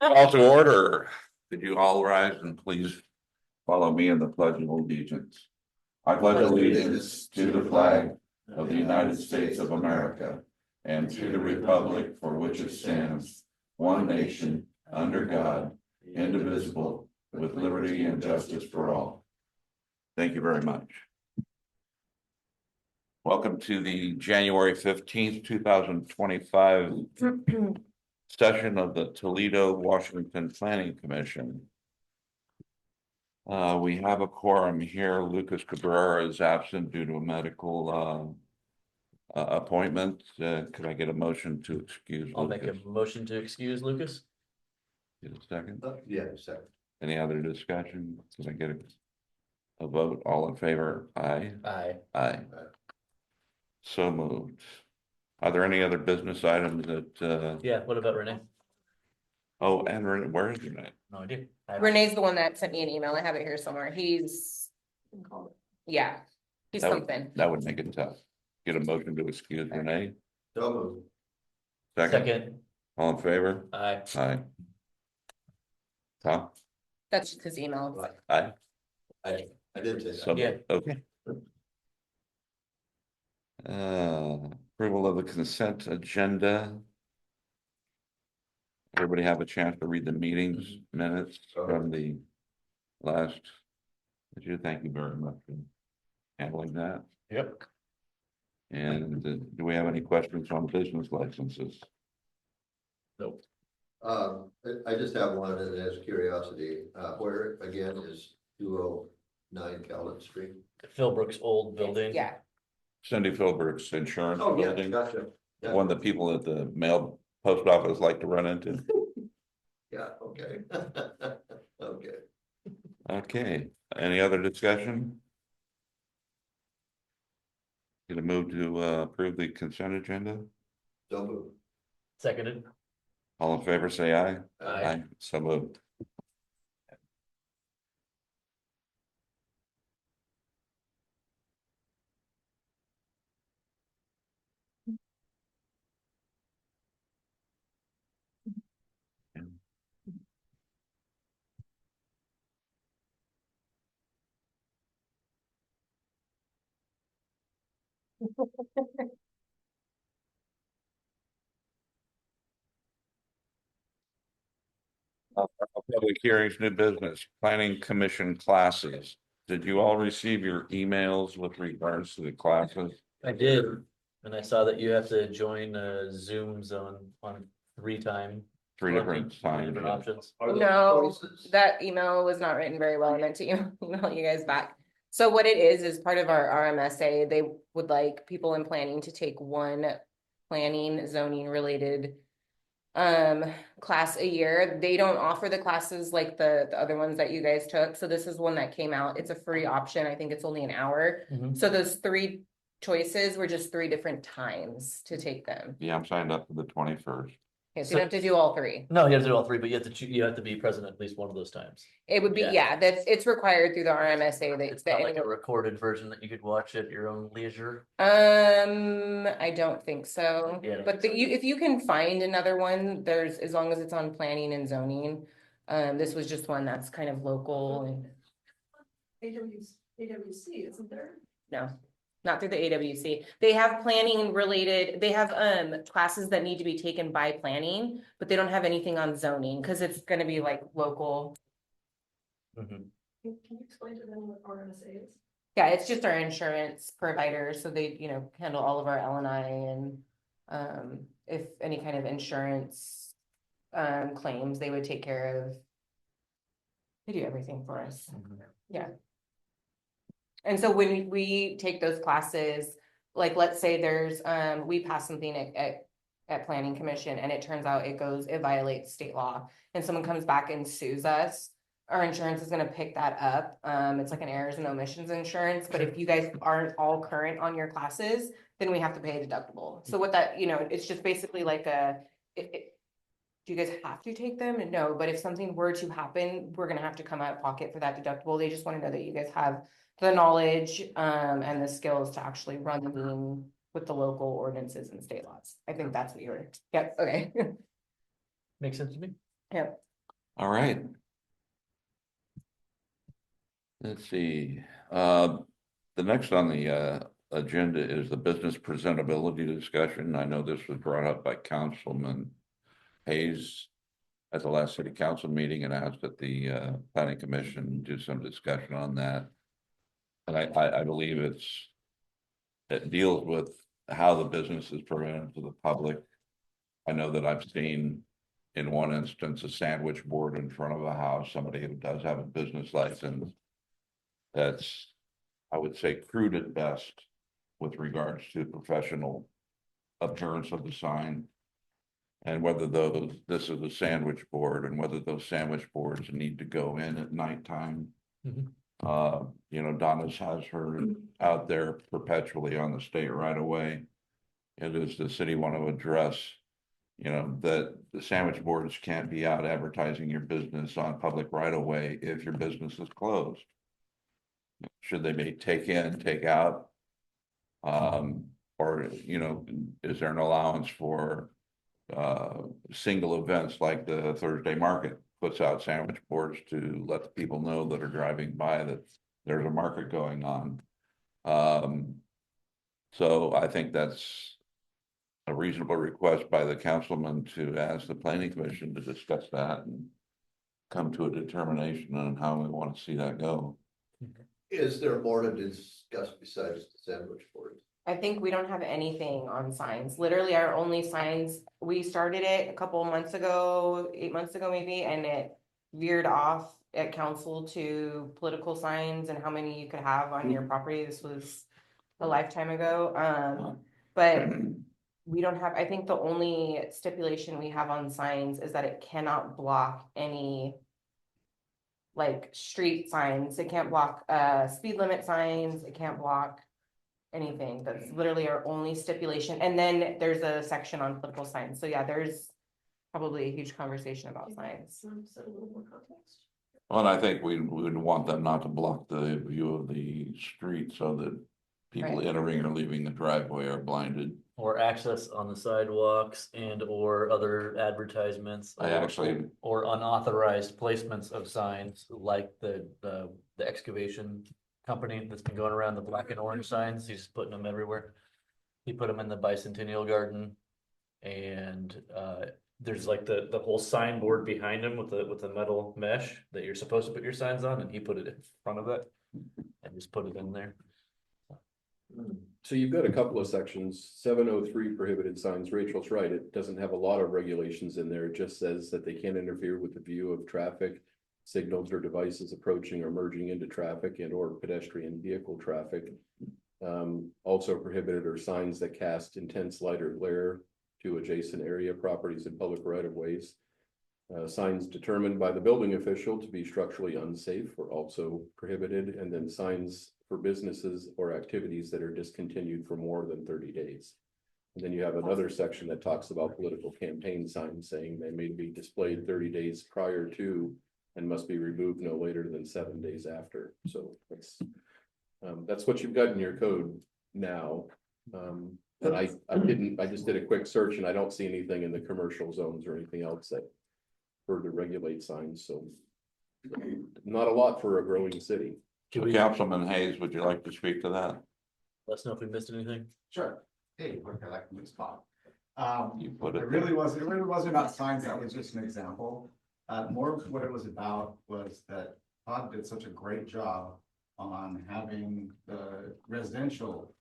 Call to order. Could you all rise and please follow me in the pledge of allegiance? I pledge allegiance to the flag of the United States of America and to the republic for which it stands, one nation, under God, indivisible, with liberty and justice for all. Thank you very much. Welcome to the January 15th, 2025 session of the Toledo, Washington Planning Commission. We have a quorum here. Lucas Cabrera is absent due to a medical appointment. Could I get a motion to excuse I'll Lucas? make a motion to excuse Lucas. Get a second? Yeah, second. Any other discussion? Can I get a vote? All in favor? Aye. Aye. Aye. So moved. Are there any other business items that Yeah, what about Renee? oh, and where is Renee? No idea. Renee's the one that sent me an email. I have it here somewhere. He's something. That would make it tough. Get a motion to excuse Renee. So moved. Second. All in favor? Aye. Aye. Tom? That's just his email. Aye. I did say So, that. Yeah. okay. Approval of the consent agenda. Everybody have a chance to read the meetings minutes from the last. Thank you very much for handling that. Yep. And do we have any questions on business licenses? Nope. I just have one as curiosity, where again is 209 Calvin Street? Phil Brooks' old building. Yeah, Cindy Philbrick's insurance Oh, yeah, building, gotcha. Yeah. one that people at the mail post office like to run into. Yeah, okay. Okay. Okay, any other discussion? Gonna move to approve the consent agenda. So moved. Seconded. All in favor, say aye. Aye. So moved. Public hearings, new business, planning commission classes. Did you all receive your emails with regards to the classes? I did, and I saw that you have to join Zooms on three different Times. options. Are those no, choices? that email was not written very well. I meant to email you guys back. So what it is part of our RMSA, they would like people in planning to take one planning zoning related class a year. They don't offer the classes like the other ones that you guys took. So this is one that came out. It's a free option. I think it's only an hour. Mhm. So those three choices were just three different times to take them. Yeah, I'm signed up for the 21st. Okay, so you don't have to do all three. No, you have to do all three, but you have to be present at least one of those times. It would be, Yeah. it's required through the RMSA that It's not like a recorded version that you could watch at your own leisure. I don't think so. Yeah, I don't But think so. if you can find another one, there's, as long as it's on planning and zoning. This was just one that's kind of local and AWC, isn't there? no, not through the AWC. They have planning related, they have classes that need to be taken by planning, but they don't have anything on zoning because it's gonna be like local. Mhm. Can you explain to them what RMSA is? Yeah, it's just our insurance provider, so they, handle all of our L&I and if any kind of insurance claims, they would take care of. They do everything for us. Mhm. Yeah. And so when we take those classes, like let's say there's we pass something at planning commission and it turns out it violates state law and someone comes back and sues us, our insurance is going to pick that up. It's like an errors and omissions insurance, but if you guys aren't all current on your classes, then we have to pay a deductible. So what that, it's just basically like do you guys have to take them? No, but if something were to happen, we're gonna have to come out of pocket for that deductible. They just want to know that you guys have the knowledge and the skills to actually run the meeting with the local ordinances and state laws. I think that's what you were. Yep. Okay. Makes sense to me. Yeah. All right. Let's see, the next on the agenda is the business presentability discussion. I know this was brought up by Councilman Hayes at the last city council meeting and asked that the planning commission do some discussion on that. And I believe it deals with how the business is presented to the public. I know that I've seen in one instance a sandwich board in front of a house, somebody who does have a business license. That's, I would say, crude at best with regards to professional appearance of the sign. And whether this is a sandwich board and whether those sandwich boards need to go in at nighttime. Mhm. You know, Donna's has her out there perpetually on the state right away. It is the city want to address, you know, that the sandwich boards can't be out advertising your business on public right away if your business is closed. Should they be take in, take out? Or, you know, is there an allowance for single events like the Thursday market puts out sandwich boards to let the people know that are driving by that there's a market going on. So I think that's a reasonable request by the councilman to ask the planning commission to discuss that and come to a determination on how we want to see that go. Is there more to discuss besides the sandwich boards? I think we don't have anything on signs. Literally, our only signs, we started it a couple of months ago, 8 months ago maybe, and it veered off at council to political signs and how many you could have on your property. This was a lifetime ago. But we don't have, I think the only stipulation we have on signs is that it cannot block any like street signs. It can't block speed limit signs. It can't block anything. That's literally our only stipulation. And then there's a section on political signs. So yeah, there's probably a huge conversation about signs. So a little more context. Well, and I think we would want them not to block the view of the street so that people Right. entering or leaving the driveway are blinded. Or access on the sidewalks and or other advertisements. I actually- Or unauthorized placements of signs like the excavation company that's been going around the black and orange signs. He's just putting them everywhere. He put them in the Bicentennial Garden. And there's like the whole signboard behind him with the metal mesh that you're supposed to put your signs on, and he put it in front of it. And just put it in there. So you've got a couple of sections, 703 prohibited signs. Rachel's right, it doesn't have a lot of regulations in there. It just says that they can't interfere with the view of traffic, signals or devices approaching or merging into traffic and or pedestrian vehicle traffic. Also prohibited are signs that cast intense light or glare to adjacent area properties and public right of ways. Signs determined by the building official to be structurally unsafe are also prohibited, and then signs for businesses or activities that are discontinued for more than 30 days. And then you have another section that talks about political campaign signs saying they may be displayed 30 days prior to and must be removed no later than 7 days after. So that's what you've got in your code now. And I just did a quick search and I don't see anything in the commercial zones or anything else that further regulate signs. So not a lot for a growing city. Do So we, Councilman Hayes, would you like to speak to that? let us know if we missed anything. Sure. Hey, look, I like the spot. You put It it, really wasn't about signs, that was just an example. More of what it was about was that Todd did such a great job on having the residential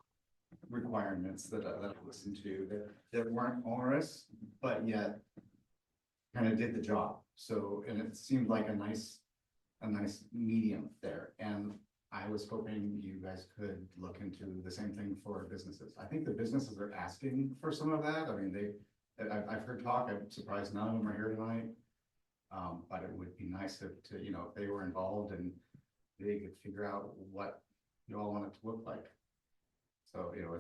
requirements that I listened to, that weren't onerous, but yet kind of did the job. So, and it seemed like a nice medium there. And I was hoping you guys could look into the same thing for businesses. I think the businesses are asking for some of that. I mean, I've heard talk, I'm surprised none of them are here tonight. But it would be nice to, you know, if they were involved and they could figure out what you all want it to look like. So, you know,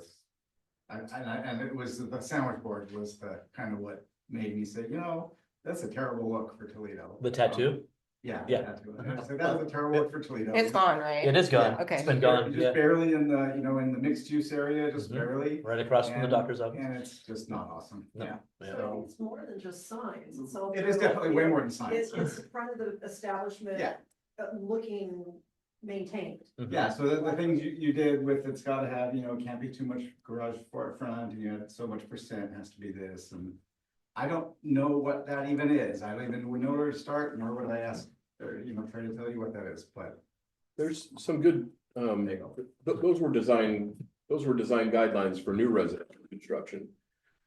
and it was, the sandwich board was the kind of what made me say, you know, that's a terrible look for Toledo. The tattoo? Yeah. Yeah. So that was a terrible word for Toledo. It's gone, right? It is gone. Yeah, okay. It's been gone, Just yeah, barely in the, you know, in the mixed use area, just Mhm. barely. right across from the And- doctor's office. And it's just not awesome, No. yeah. Yeah. So It's more than just signs, it's also. it is definitely way more than science. It's front of the establishment. Yeah. Looking maintained. Mhm. Yeah, so the things you did with, it's gotta have, you know, can't be too much garage for front, and you had so much percent has to be this, and. I don't know what that even is, I don't even know where to start, nor would I ask, or, you know, try to tell you what that is, but. There's some good, There you go. those were design guidelines for new residential construction.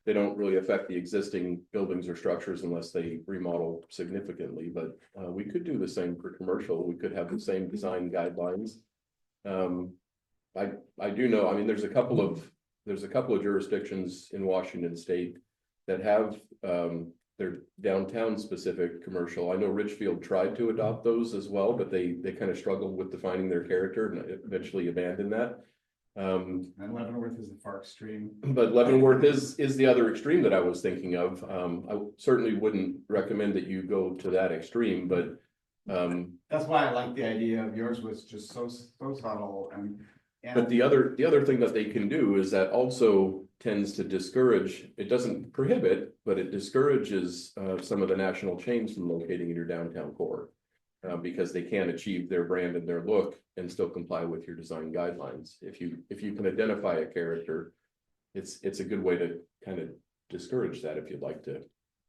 They don't really affect the existing buildings or structures unless they remodel significantly, but we could do the same for commercial. We could have the same design guidelines. I do know, I mean, there's a couple of jurisdictions in Washington state that have their downtown specific commercial. I know Richfield tried to adopt those as well, but they kind of struggled with defining their character and eventually abandoned that. And Leavenworth is the far extreme. But Leavenworth is the other extreme that I was thinking of. I certainly wouldn't recommend that you go to that extreme, but That's why I like the idea of yours was just so subtle and. but the other thing that they can do is that also tends to discourage, it doesn't prohibit, but it discourages some of the national chains from locating in your downtown core. Because they can't achieve their brand and their look and still comply with your design guidelines. If you can identify a character, it's a good way to kind of discourage that if you'd like to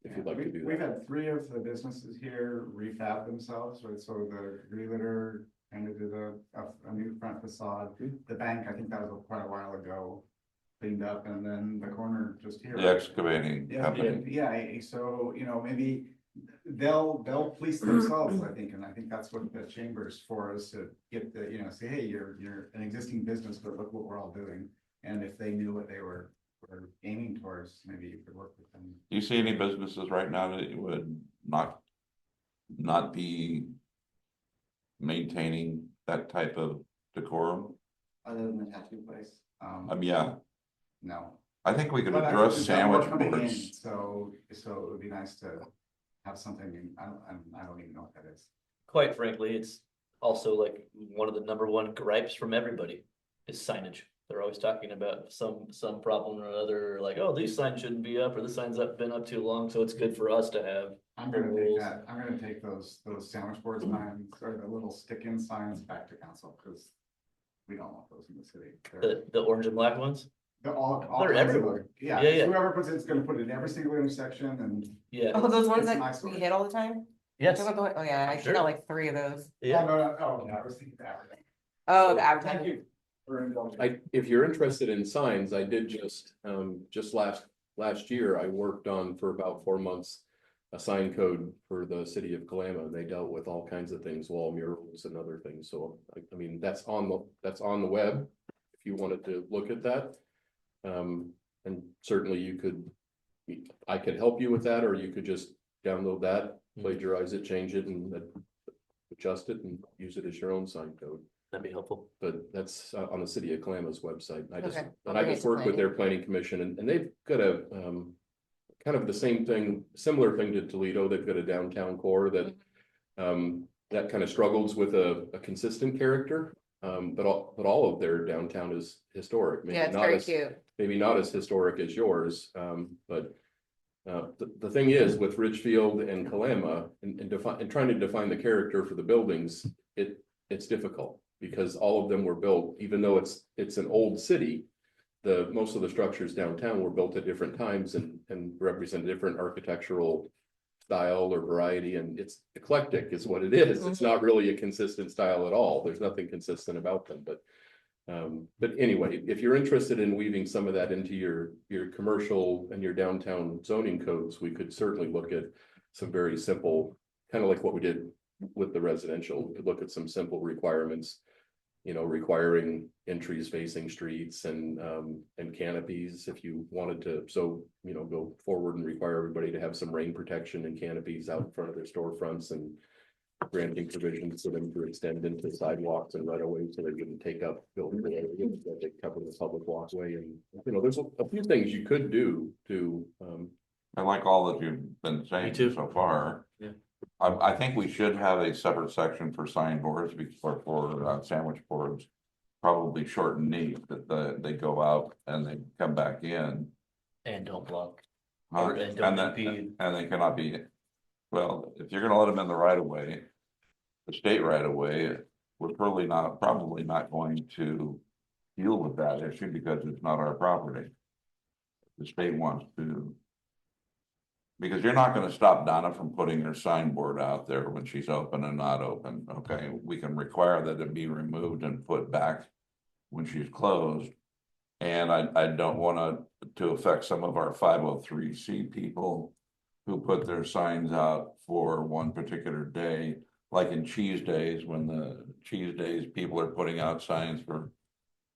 do We've that. had 3 of the businesses here refab themselves, right, so the Relitter kind of did a new front facade. The bank, I think that was quite a while ago, cleaned up, and then the corner just here. The excavating Yeah, company. yeah, so, you know, maybe they'll police themselves, I think, and I think that's what the chamber's for, is to get the, you know, say, hey, you're an existing business, but look what we're all doing. And if they knew what they were aiming towards, maybe you could work with them. Do you see any businesses right now that you would not be maintaining that type of decorum? Other than the tattoo place, Yeah, no. I think we could But I address think there's more sandwich coming in, boards. So it would be nice to have something, I don't even know what that is. Quite frankly, it's also like one of the number one gripes from everybody is signage. They're always talking about some problem or another, like, oh, these signs shouldn't be up, or the signs have been up too long, so it's good for us to have. I'm gonna take those sandwich board signs, or the little stick-in signs back to council, because we don't want those in the city. The orange and black ones. They're all They're kinds of- everywhere. Yeah, Yeah, yeah. whoever puts it's gonna put it in every single intersection, and Yeah, Oh, those ones It's that nice we one. hit all the time? yes, Oh, yeah, I Sure. got like 3 of those. yeah. no, I was thinking that. Oh, the Thank advertising. you for indulging. If you're interested in signs, I did just last year, I worked on for about 4 months. A sign code for the city of Kalama, and they dealt with all kinds of things, wall murals and other things, so I mean, that's on the web. If you wanted to look at that. And certainly I could help you with that, or you could just download that, plagiarize it, change it, and adjust it and use it as your own sign code. That'd be helpful. But that's on the city of Kalama's website. I just Okay, I'll work bring it to with their planning commission, and they've got a kind of the same thing, similar thing to Toledo. They've got a downtown core that that kind of struggles with a consistent character. But all of their downtown is historic. Maybe Yeah, it's not very as- cute. Maybe not as historic as yours, but the thing is with Richfield and Kalama and trying to define the character for the buildings, it's difficult because all of them were built, even though it's an old city. Most of the structures downtown were built at different times and represent different architectural style or variety, and it's eclectic is what it is. It's not really a consistent style at all. There's nothing consistent about them, but anyway, if you're interested in weaving some of that into your commercial and your downtown zoning codes, we could certainly look at some very simple, kind of like what we did with the residential. We could look at some simple requirements, you know, requiring entries facing streets and canopies if you wanted to. So, you know, go forward and require everybody to have some rain protection and canopies out in front of their storefronts, and granting provisions for them to extend into sidewalks and right away so they wouldn't take up building area, that they cover the public walkway. And, you know, there's a few things you could do to I like all that you've been saying too. so far. Yeah. I think we should have a separate section for signboards before, for sandwich boards. Probably short and neat, that they go out and they come back in. And don't block. Huh? Or- and don't then- impede. And they cannot be, well, if you're gonna let them in the right of way. The state right of way, we're probably not going to deal with that issue because it's not our property. The state wants to. Because you're not gonna stop Donna from putting her signboard out there when she's open and not open, okay? We can require that it be removed and put back when she's closed. And I don't wanna to affect some of our 503C people who put their signs out for one particular day, like in Cheese Days, when the Cheese Days, people are putting out signs for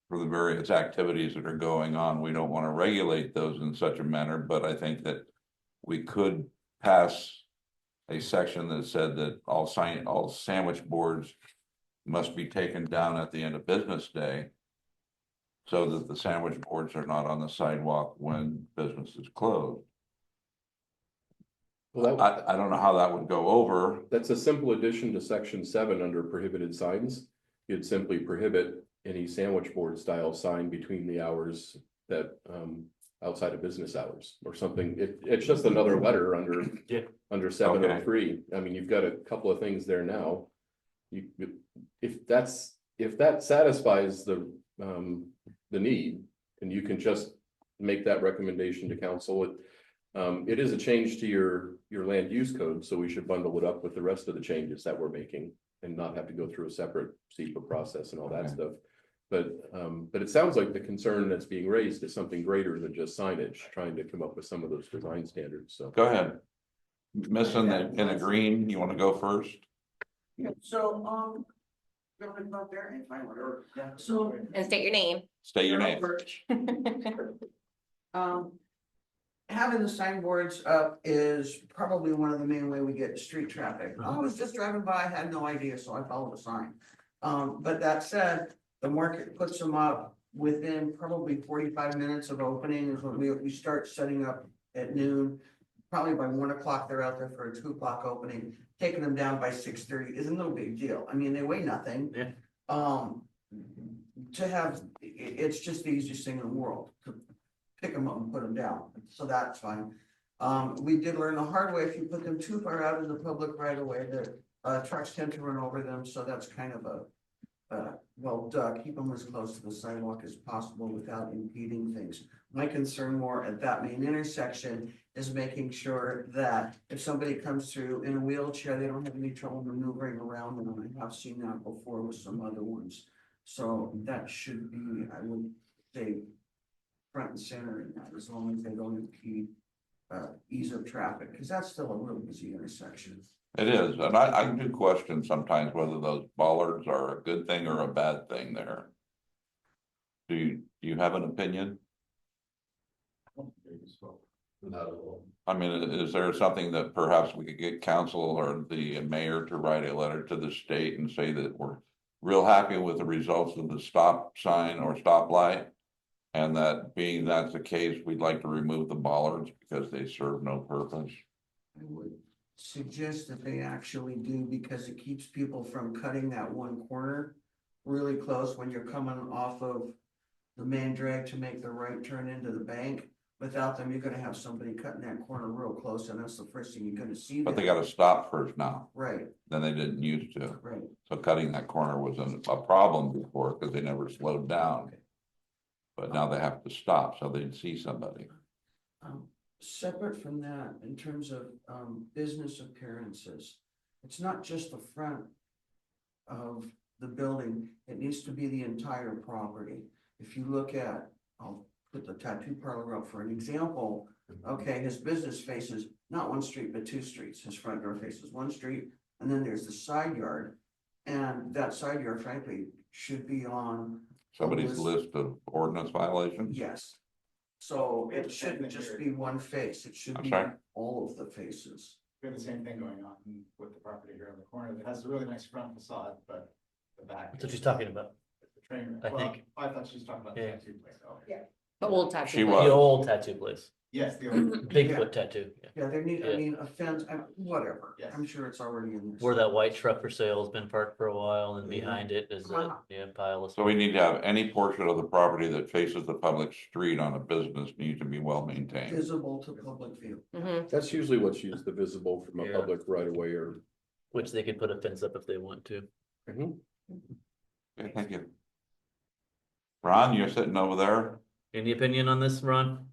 the various activities that are going on. We don't wanna regulate those in such a manner, but I think that we could pass a section that said that all sandwich boards must be taken down at the end of business day. So that the sandwich boards are not on the sidewalk when business is closed. Well, I don't know how that would go over. that's a simple addition to section 7 under prohibited signs. You'd simply prohibit any sandwich board style sign between the hours that, outside of business hours or something. It's just another letter under, Yeah. under 703. I mean, you've got a couple of things there now. If that satisfies the need, and you can just make that recommendation to council. It is a change to your land use code, so we should bundle it up with the rest of the changes that we're making and not have to go through a separate SEPA process and all that Okay. stuff. But it sounds like the concern that's being raised is something greater than just signage, trying to come up with some of those design standards, so. Go ahead. Miss in the green, you wanna go first? Yeah, so, going about there, if I were, so. And state your name. State your name. Having the signboards up is probably one of the main way we get street traffic. I was just driving by, I had no idea, so I followed the sign. But that said, the market puts them up within probably 45 minutes of opening is when we start setting up at noon. Probably by 1 o'clock, they're out there for a 2 o'clock opening, taking them down by 6:30 is no big deal. I mean, they weigh nothing. Yeah. To have, it's just the easiest thing in the world to pick them up and put them down, so that's fine. We did learn the hard way, if you put them too far out in the public right away, the trucks tend to run over them, so that's kind of well, keep them as close to the sidewalk as possible without impeding things. My concern more at that main intersection is making sure that if somebody comes through in a wheelchair, they don't have any trouble maneuvering around them, and I have seen that before with some other ones. So that should be, I would say, front and center in that, as long as they don't impede ease of traffic, because that's still a real busy intersection. It is, and I do question sometimes whether those bollards are a good thing or a bad thing there. Do you have an opinion? Not at all. I mean, is there something that perhaps we could get council or the mayor to write a letter to the state and say that we're real happy with the results of the stop sign or stoplight? And that being that's the case, we'd like to remove the bollards because they serve no purpose. I would suggest that they actually do, because it keeps people from cutting that one corner really close when you're coming off of the main drag to make the right turn into the bank. Without them, you're gonna have somebody cutting that corner real close, and that's the first thing you're gonna see. But they there. gotta stop first now, Right, then they didn't used to. right. So cutting that corner was a problem before because they never slowed down. But now they have to stop so they'd see somebody. Separate from that, in terms of business appearances, it's not just the front of the building, it needs to be the entire property. If you look at, I'll put the tattoo parlor up for an example. Okay, his business faces not one street, but 2 streets. His front door faces 1 street, and then there's the side yard. And that side yard, frankly, should be on. Somebody's list of ordinance violations. Yes. So it shouldn't just be one face, it should I'm be sorry? all of the faces. We have the same thing going on with the property here on the corner that has a really nice front facade, but the back. That's what she's talking about. The train, I well, think. I thought she was talking about the Yeah. tattoo place. Oh. Yeah. The old tattoo. She place. The old tattoo place. Yes, the. Bigfoot tattoo, yeah. Yeah, they need, I Yeah. mean, a fence, whatever, Yes. I'm sure it's already in there. Where that white truck for sale has been parked for a while, and Yeah. behind it is a, Wow. yeah, pile of. So we need to have any portion of the property that faces the public street on a business needs to be well maintained. Visible to public view. Mhm. That's usually what's used, the visible from a Yeah. public right of way or. Which they could put a fence up if they want to. Mhm. Okay, thank you. Ron, you're sitting over there. Any opinion on this, Ron?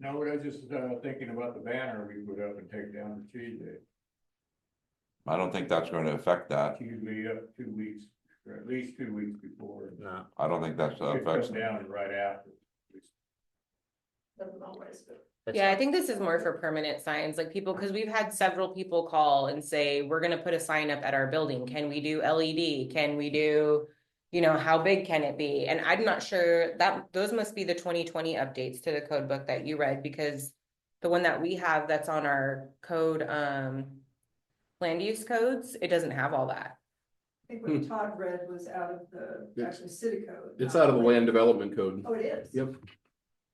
No, I was just thinking about the banner we put up and take down the tree day. I don't think that's going to affect that. It's usually up 2 weeks, or at least 2 weeks before. No. I don't think that's It affects. comes down right after. Doesn't always do. That's Yeah, I fine. think this is more for permanent signs, like people, because we've had several people call and say, we're gonna put a sign up at our building. Can we do LED? Can we do, you know, how big can it be? And I'm not sure that, those must be the 2020 updates to the code book that you read, because the one that we have that's on our code, land use codes, it doesn't have all that. I think what Todd read was out of the, It's- actually city code. It's not out of the like- land development code. Oh, it is? Yep.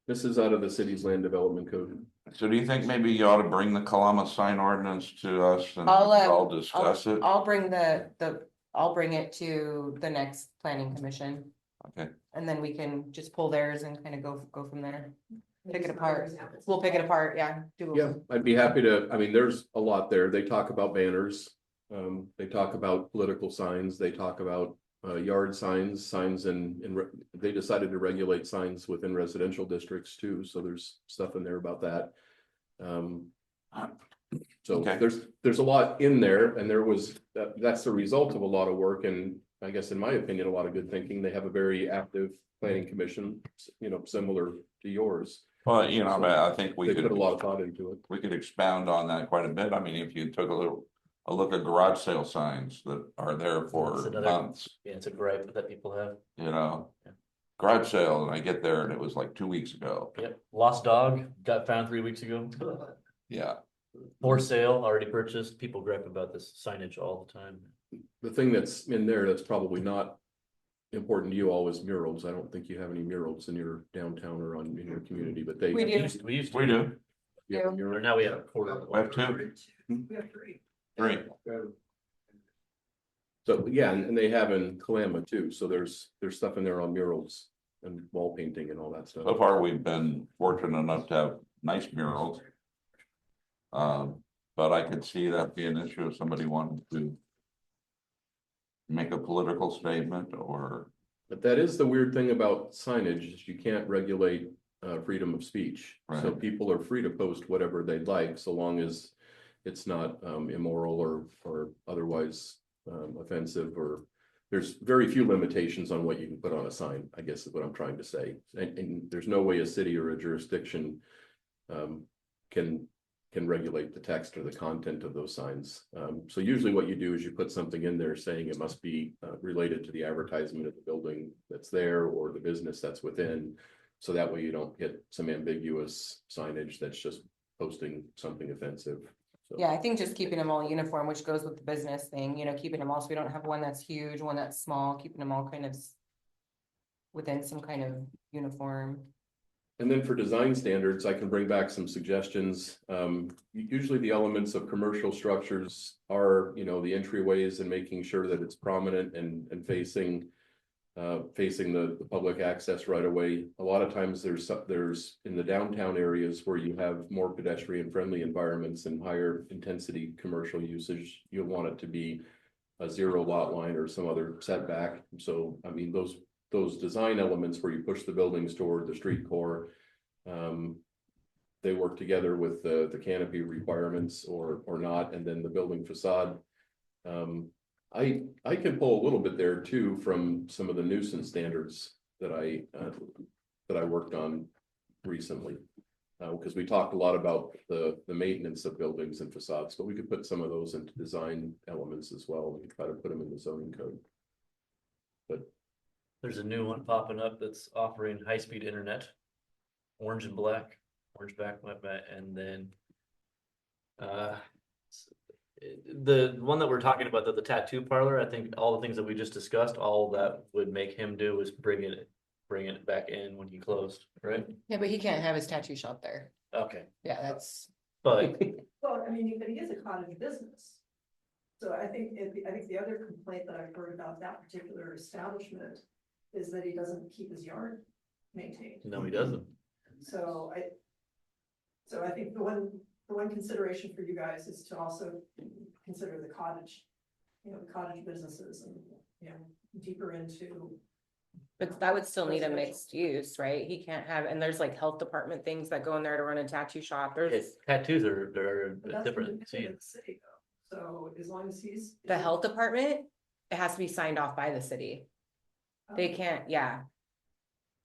This is out of the city's land development code. So do you think maybe you ought to bring the Kalama sign ordinance to us and I'll, I'll discuss it? I'll bring I'll bring it to the next planning commission, Okay, and then we can just pull theirs and kind of go from there. Pick it Maybe some apart. other examples. We'll pick it apart, yeah. do- Yeah, I'd be happy to, I mean, there's a lot there. They talk about banners. They talk about political signs, they talk about yard signs, signs they decided to regulate signs within residential districts too, so there's stuff in there about that. So Okay. there's a lot in there, and that's the result of a lot of work, and I guess in my opinion, a lot of good thinking. They have a very active planning commission, you know, similar to yours. well, you know, I think we They could, put a lot of thought into it. we could expound on that quite a bit. I mean, if you took a look at garage sale signs that are there That's for another- months, Yeah, it's a gripe that people have. you know? Yeah. Garage sale, and I get there and it was like 2 weeks ago. Yep, lost dog, got found 3 weeks ago. Yeah, For sale, already purchased. People gripe about this signage all the time. The thing that's in there that's probably not important to you all is murals. I don't think you have any murals in your downtown or in your community, but they. We do. We used to. we do. You have a do. mural? Or now we have a quarter. We have two, We have three. three. So, yeah, and they have in Kalama too, so there's stuff in there on murals and wall painting and all that stuff. So far, we've been fortunate enough to have nice murals. But I could see that being an issue if somebody wanted to make a political statement or, But that is the weird thing about signage, is you can't regulate freedom of speech. So Right. people are free to post whatever they'd like, so long as it's not immoral or otherwise offensive, or there's very few limitations on what you can put on a sign, I guess is what I'm trying to say. And there's no way a city or a jurisdiction can regulate the text or the content of those signs. So usually what you do is you put something in there saying it must be related to the advertisement of the building that's there or the business that's within. So that way you don't get some ambiguous signage that's just posting something offensive. So- Yeah, I think just keeping them all uniform, which goes with the business thing, you know, keeping them all, so we don't have one that's huge, one that's small, keeping them all kind of within some kind of uniform. And then for design standards, I can bring back some suggestions. Usually the elements of commercial structures are, you know, the entryways and making sure that it's prominent and facing the public access right away. A lot of times there's in the downtown areas where you have more pedestrian friendly environments and higher intensity commercial usage, you'll want it to be a 0 lot line or some other setback. So, I mean, those design elements where you push the buildings toward the street core, they work together with the canopy requirements or not, and then the building facade. I can pull a little bit there too from some of the nuisance standards that I worked on recently. Because we talked a lot about the maintenance of buildings and facades, but we could put some of those into design elements as well. We could try to put them in the zoning code. There's a new one popping up that's offering high-speed internet. Orange and black, orange back, and then. The one that we're talking about, the tattoo parlor, I think all the things that we just discussed, all that would make him do is bring it back in when he closed, right? Yeah, but he can't have his tattoo shop there. Okay, Yeah, that's, but Well, I mean, but he is a cottage business. So I think, the other complaint that I've heard about that particular establishment is that he doesn't keep his yard maintained. no, he doesn't. So I think the one consideration for you guys is to also consider the cottage, cottage businesses and, deeper into. but that would still need a mixed use, right? He can't have, and there's like health department things that go in there to run a tattoo shop. There's Tattoos are, they're But that's different. independent of the city though. So as long as he's. the health department, it has to be signed off by the city. They can't, yeah.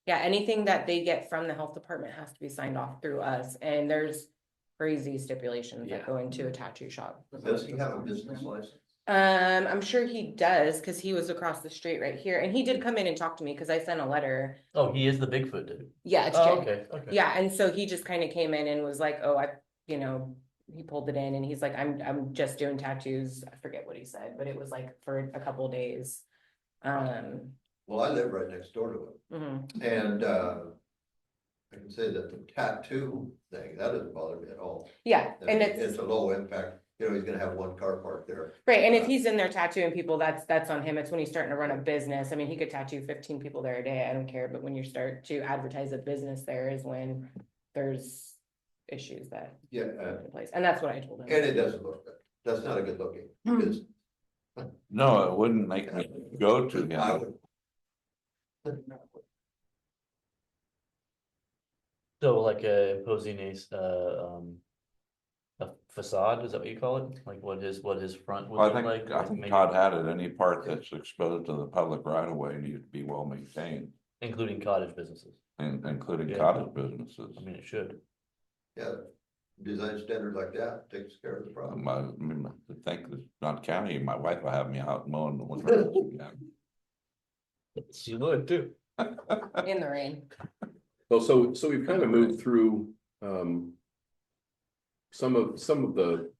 Yeah, anything that they get from the health department has to be signed off through us, and there's crazy stipulations that Yeah. go into a tattoo shop. Does he have a business license? I'm sure he does, cause he was across the street right here, and he did come in and talk to me, cause I sent a letter. Oh, he is the Bigfoot dude. Yeah, it's Oh, Jay. okay, okay. Yeah, and so he just kind of came in and was like, oh, he pulled it in and he's like, I'm just doing tattoos. I forget what he said, but it was like for a couple of days. Well, I live right next door to him, Mhm. and, I can say that the tattoo thing, that doesn't bother me at all. Yeah, and It's it's, a low impact, he's gonna have one car parked there. right, and if he's in there tattooing people, that's on him. It's when he's starting to run a business. I mean, he could tattoo 15 people there a day. I don't care, but when you start to advertise a business, there is when there's issues that Yeah, are in place, and that's what I told him. and it doesn't look good, that's not a good looking business. No, it wouldn't make me go to I him. would. So like imposing a facade, is that what you call it? Like what his front would Well, look like? I think Maybe Todd had it, any part that's exposed to the public right of way needs to be well maintained, including cottage businesses. and including Yeah. cottage businesses. I mean, it should. Yeah, design standards like that takes care of the problem. I mean, I think it's not county, my wife will have me out mowing the winter. She would too. In the rain. Well, so we've kind of moved through, some of the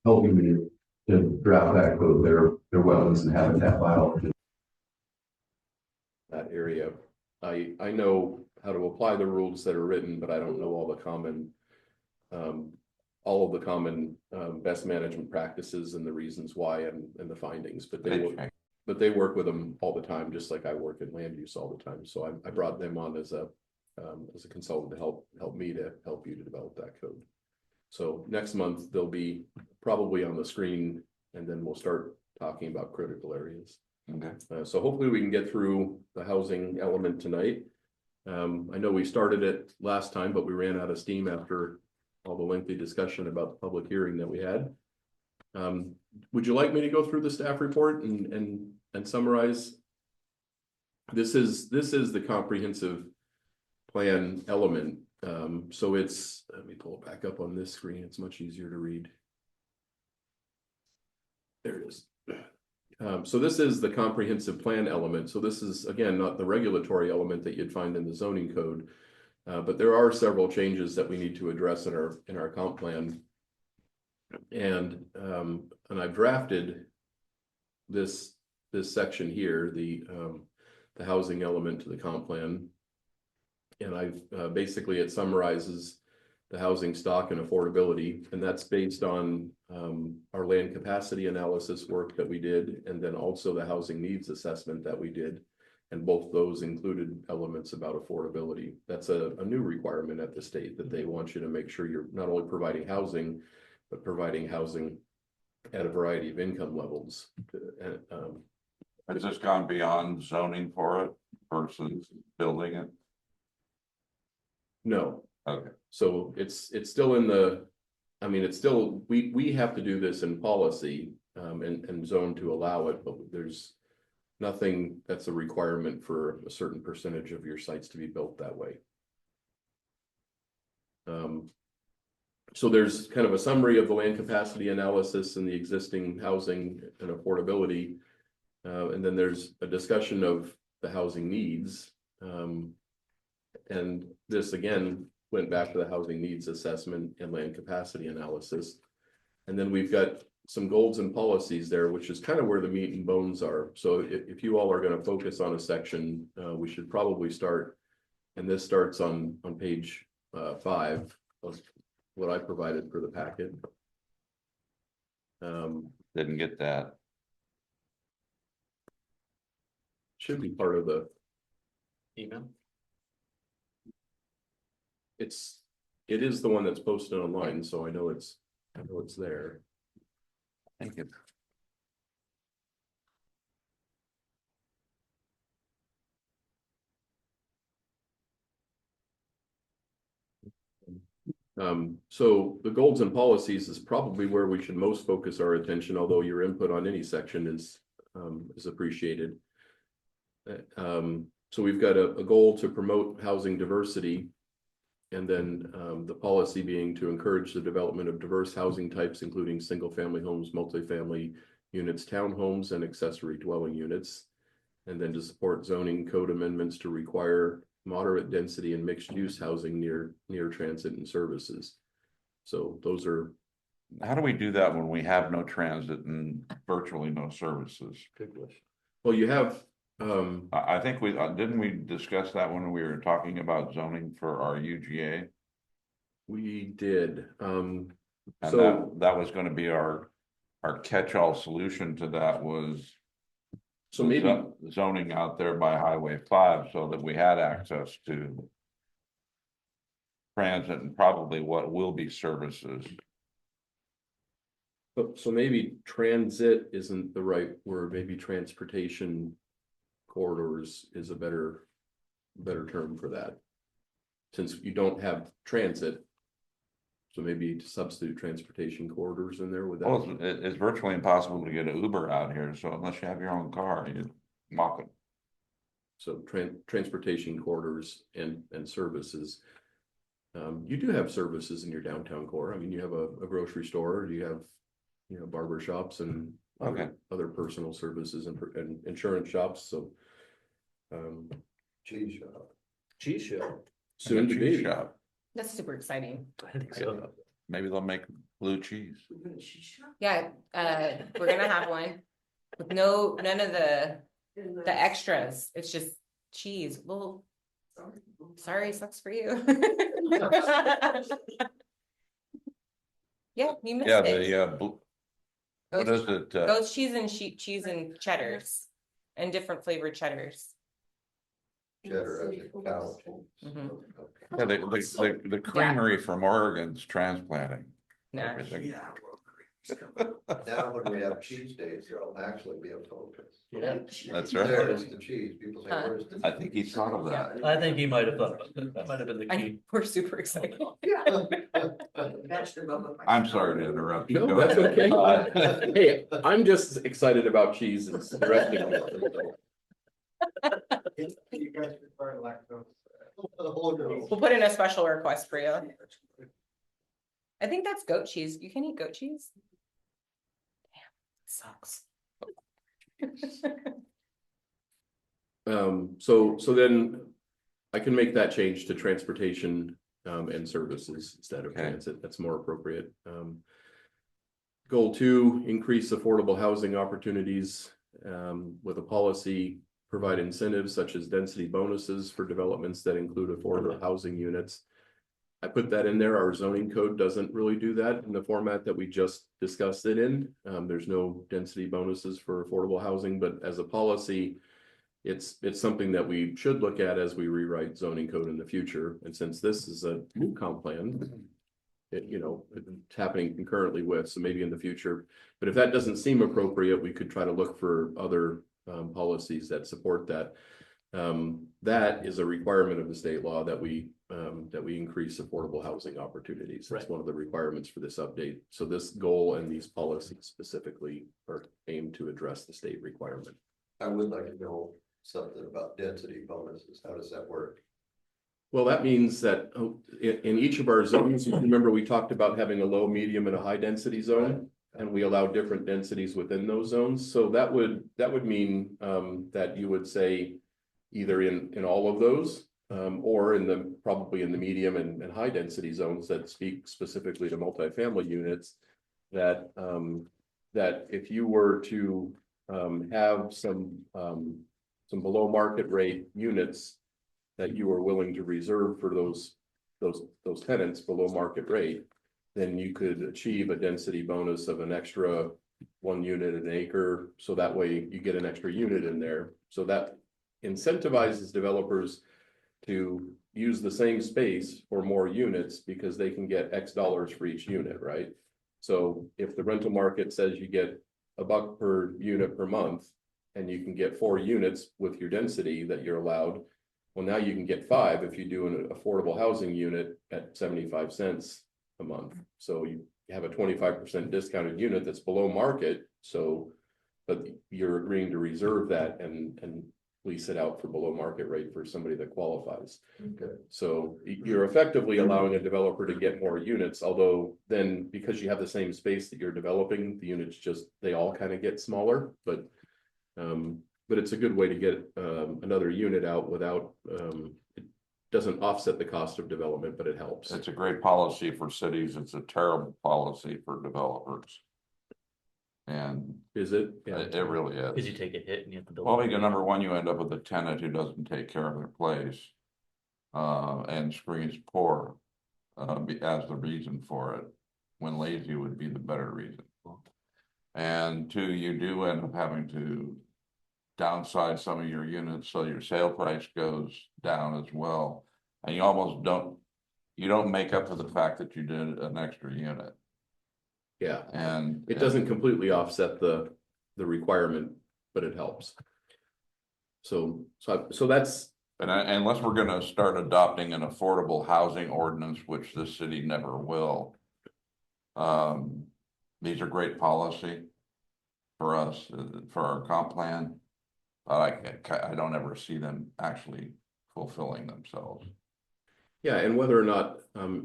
helping me to draft that code, their wetlands and habitat biology. that area. I know how to apply the rules that are written, but I don't know all the common, best management practices and the reasons why and the findings, but they work with them all the time, just like I work in land use all the time. So I brought them on as a consultant to help me to help you to develop that code. So next month, they'll be probably on the screen, and then we'll start talking about critical areas. Okay. So hopefully we can get through the housing element tonight. I know we started it last time, but we ran out of steam after all the lengthy discussion about the public hearing that we had. Would you like me to go through the staff report and summarize? This is the comprehensive plan element. So it's, let me pull it back up on this screen. It's much easier to read. There it is. So this is the comprehensive plan element. So this is, again, not the regulatory element that you'd find in the zoning code. But there are several changes that we need to address in our comp plan. And I've drafted this section here, the housing element to the comp plan. And I've basically, it summarizes the housing stock and affordability, and that's based on our land capacity analysis work that we did, and then also the housing needs assessment that we did. And both those included elements about affordability. That's a new requirement at the state, that they want you to make sure you're not only providing housing, but providing housing at a variety of income levels. Has this gone beyond zoning for it versus building it? No. Okay. So it's still in the, I mean, it's still, we have to do this in policy and zone to allow it, but there's nothing that's a requirement for a certain percentage of your sites to be built that way. So there's kind of a summary of the land capacity analysis and the existing housing and affordability. And then there's a discussion of the housing needs. And this again went back to the housing needs assessment and land capacity analysis. And then we've got some goals and policies there, which is kind of where the meat and bones are. So if you all are going to focus on a section, we should probably start. And this starts on page 5 of what I provided for the packet. Didn't get that. Should be part of the, Email. it is the one that's posted online, so I know it's there. Thank you. So the goals and policies is probably where we should most focus our attention, although your input on any section is appreciated. So we've got a goal to promote housing diversity. And then the policy being to encourage the development of diverse housing types, including single-family homes, multifamily units, townhomes, and accessory dwelling units. And then to support zoning code amendments to require moderate density and mixed-use housing near transit and services. So those are. How do we do that when we have no transit and virtually no services? Good question. Well, you have. I think didn't we discuss that when we were talking about zoning for our UGA? We did. And So that was going to be our catch-all solution to that was so maybe zoning out there by Highway 5 so that we had access to transit and probably what will be services. so maybe transit isn't the right word. Maybe transportation corridors is a better term for that. Since you don't have transit. So maybe to substitute transportation corridors in there with that. Well, it's virtually impossible to get an Uber out here. So unless you have your own car, you're walking. So transportation corridors and services. You do have services in your downtown core. I mean, you have a grocery store, you have barber shops and other personal services and insurance shops. So Cheese shop. Cheese show. soon to be. Shop. That's super exciting. I think so. Maybe they'll make blue cheese. Yeah, we're gonna have one with none of the extras. It's just cheese. Well, sorry, sucks for you. Yeah, you missed Yeah, it. what is it? Goat's cheese and sheep cheese and cheddars and different flavored cheddars. Cheddar, as a cow. Mhm. Yeah, the creamery from Oregon's transplanting. Nah. Everything. Now, when we have cheese days, there'll actually be a focus. Yeah, That's There's right. the cheese, people say, Huh? where's the? I think he thought of that. I think he might have thought about that. That might have been the key. We're super excited. I'm sorry to interrupt you. No, Go that's ahead. okay. Hey, I'm just excited about cheese and the rest of it. You guys require lactose. Oh, no. We'll put in a special request for you. I think that's goat cheese. You can eat goat cheese? Damn, sucks. So then I can make that change to transportation and services instead of Okay. transit. That's more appropriate. Goal 2, increase affordable housing opportunities with a policy, provide incentives such as density bonuses for developments that include affordable housing units. I put that in there. Our zoning code doesn't really do that in the format that we just discussed it in. There's no density bonuses for affordable housing, but as a policy, it's something that we should look at as we rewrite zoning code in the future. And since this is a new comp plan, it's happening concurrently with, so maybe in the future. But if that doesn't seem appropriate, we could try to look for other policies that support that. That is a requirement of the state law that we increase affordable housing opportunities. That's Right. one of the requirements for this update. So this goal and these policies specifically are aimed to address the state requirement. I would like to know something about density bonuses. How does that work? Well, that means that in each of our zones, you remember we talked about having a low, medium and a high density zone. And we allow different densities within those zones. So that would mean that you would say either in all of those. Or probably in the medium and high density zones that speak specifically to multifamily units. That if you were to have some below market rate units. That you are willing to reserve for those tenants below market rate. Then you could achieve a density bonus of an extra 1 unit an acre, so that way you get an extra unit in there. So that incentivizes developers to use the same space for more units because they can get X dollars for each unit, right? So if the rental market says you get $1 per unit per month, and you can get 4 units with your density that you're allowed, well, now you can get 5 if you do an affordable housing unit at 75 cents a month. So you have a 25% discounted unit that's below market. So, but you're agreeing to reserve that and lease it out for below market rate for somebody that qualifies. Okay. So you're effectively allowing a developer to get more units, although then because you have the same space that you're developing, the units they all kind of get smaller, but it's a good way to get another unit out without it doesn't offset the cost of development, but it helps. It's a great policy for cities. It's a terrible policy for developers. And Is it? it really Cause is. you take a hit and you have to build. Well, because number one, you end up with a tenant who doesn't take care of their place. And screens poor, as the reason for it, when lazy would be the better reason. And 2, you do end up having to downsize some of your units, so your sale price goes down as well. And you almost don't make up for the fact that you did an extra unit. Yeah, And it doesn't completely offset the requirement, but it helps. So that's. And unless we're gonna start adopting an affordable housing ordinance, which this city never will. These are great policy for us, for our comp plan. But I don't ever see them actually fulfilling themselves. Yeah, and whether or not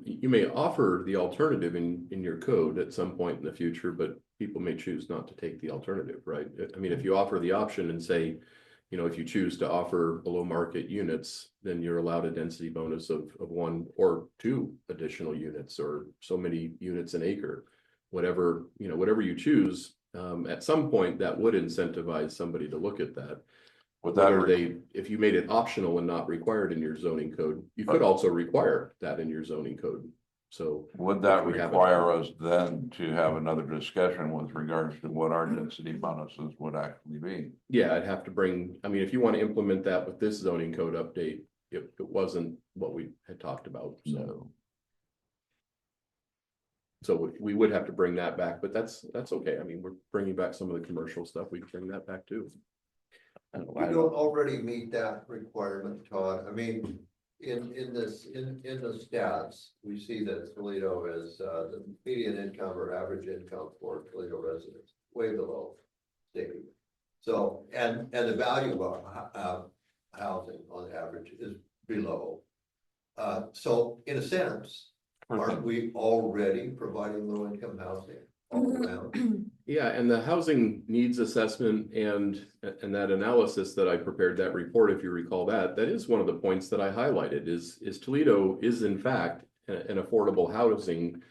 you may offer the alternative in your code at some point in the future, but people may choose not to take the alternative, right? I mean, if you offer the option and say, you know, if you choose to offer below market units, then you're allowed a density bonus of 1 or 2 additional units or so many units an acre, whatever you choose. At some point that would incentivize somebody to look at that. If you made it optional and not required in your zoning code, you could also require that in your zoning code. So would that require us then to have another discussion with regards to what our density bonuses would actually be? Yeah, I'd have to bring, I mean, if you want to implement that with this zoning code update, it wasn't what we had talked about, so. So we would have to bring that back, but that's okay. I mean, we're bringing back some of the commercial stuff. We can bring that back too. We don't already meet that requirement, Todd. I mean, in the stats, we see that Toledo is, the median income or average income for Toledo residents, way below state. So, and the value of housing on average is below. So in a sense, aren't we already providing low income housing all around? Yeah, and the housing needs assessment and that analysis that I prepared, that report, if you recall that is one of the points that I highlighted is Toledo is in fact an affordable housing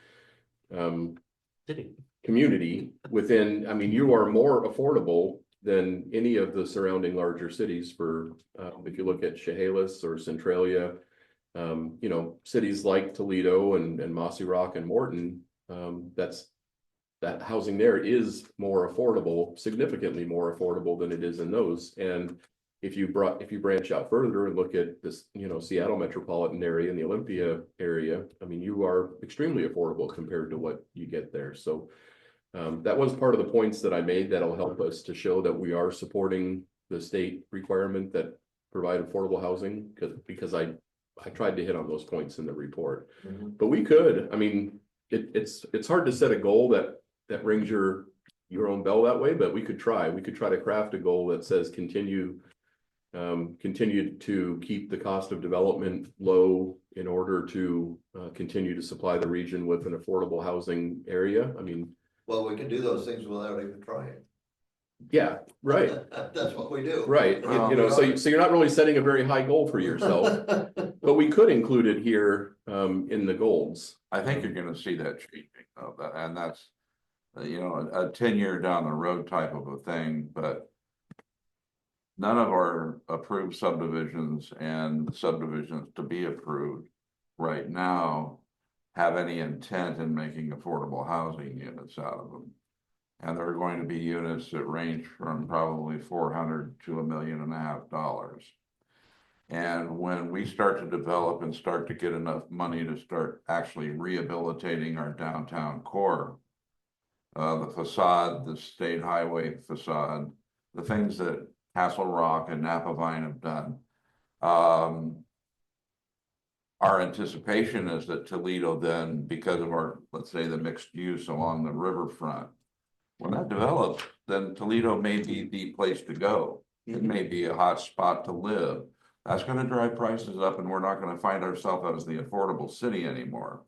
City. community within, I mean, you are more affordable than any of the surrounding larger cities for, if you look at Chehalis or Centralia, you know, cities like Toledo and Mossy Rock and Morton, that housing there is more affordable, significantly more affordable than it is in those. And if you branch out further and look at this, you know, Seattle metropolitan area and the Olympia area, I mean, you are extremely affordable compared to what you get there. So that was part of the points that I made that'll help us to show that we are supporting the state requirement that provide affordable housing, because I tried to hit on those points in the report. But we could, I mean, it's hard to set a goal that rings your own bell that way, but we could try to craft a goal that says continue Continue to keep the cost of development low in order to continue to supply the region with an affordable housing area. I mean, Well, we can do those things without even trying. yeah, right, That's what we do. right. You know, so you're not really setting a very high goal for yourself, but we could include it here in the goals. I think you're gonna see that changing, and that's, you know, a 10-year down the road type of a thing, but none of our approved subdivisions and subdivisions to be approved right now have any intent in making affordable housing units out of them. And there are going to be units that range from probably 400 to $1.5 million. And when we start to develop and start to get enough money to start actually rehabilitating our downtown core, the facade, the state highway facade, the things that Castle Rock and Napa Vine have done. Our anticipation is that Toledo then, because of our, let's say, the mixed use along the riverfront, when that develops, then Toledo may be the place to go. It may be a hot spot to live. That's going to drive prices up, and we're not going to find ourselves as the affordable city anymore.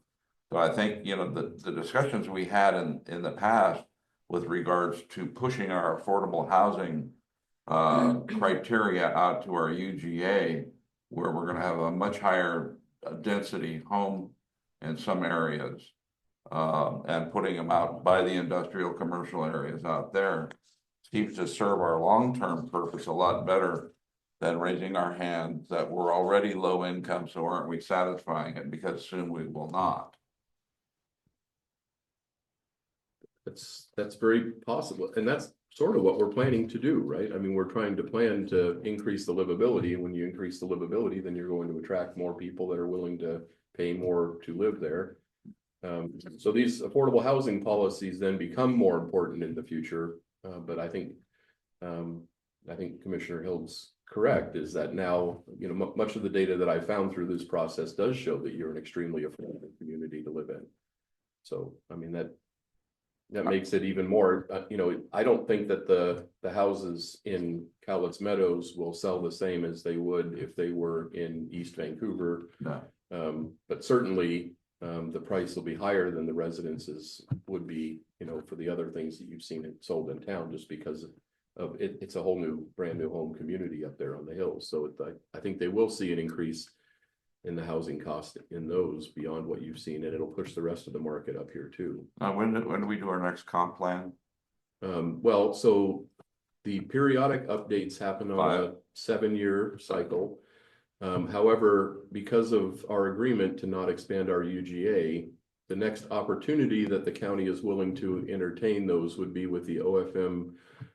So I think, you know, the discussions we had in the past with regards to pushing our affordable housing criteria out to our UGA, where we're going to have a much higher density home in some areas, and putting them out by the industrial commercial areas out there seems to serve our long-term purpose a lot better than raising our hands that we're already low income, so aren't we satisfying it, because soon we will not. That's very possible, and that's sort of what we're planning to do, right? I mean, we're trying to plan to increase the livability, and when you increase the livability, then you're going to attract more people that are willing to pay more to live there. So these affordable housing policies then become more important in the future, but I think Commissioner Hill's correct, is that now, you know, much of the data that I found through this process does show that you're an extremely affordable community to live in. So, I mean, that makes it even more, you know, I don't think that the houses in Cowlitz Meadows will sell the same as they would if they were in East Vancouver. No. But certainly the price will be higher than the residences would be, you know, for the other things that you've seen it sold in town, just because of it. It's a whole new, brand new home community up there on the hills. So I think they will see an increase in the housing cost in those beyond what you've seen, and it'll push the rest of the market up here too. When do we do our next comp plan? Well, so the periodic updates happen on a 7-year cycle. However, because of our agreement to not expand our UGA, the next opportunity that the county is willing to entertain those would be with the OFM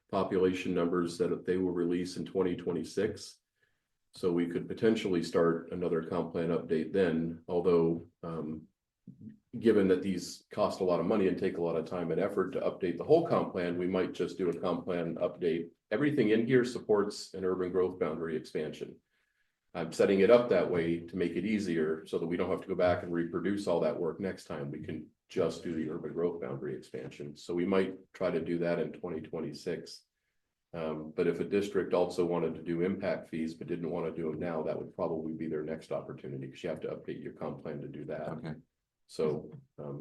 population numbers that they will release in 2026. So we could potentially start another comp plan update then, although given that these cost a lot of money and take a lot of time and effort to update the whole comp plan, we might just do a comp plan update. Everything in here supports an urban growth boundary expansion. I'm setting it up that way to make it easier so that we don't have to go back and reproduce all that work next time. We can just do the urban growth boundary expansion. So we might try to do that in 2026. But if a district also wanted to do impact fees but didn't want to do them now, that would probably be their next opportunity, because you have to update your comp plan to do that. Okay. So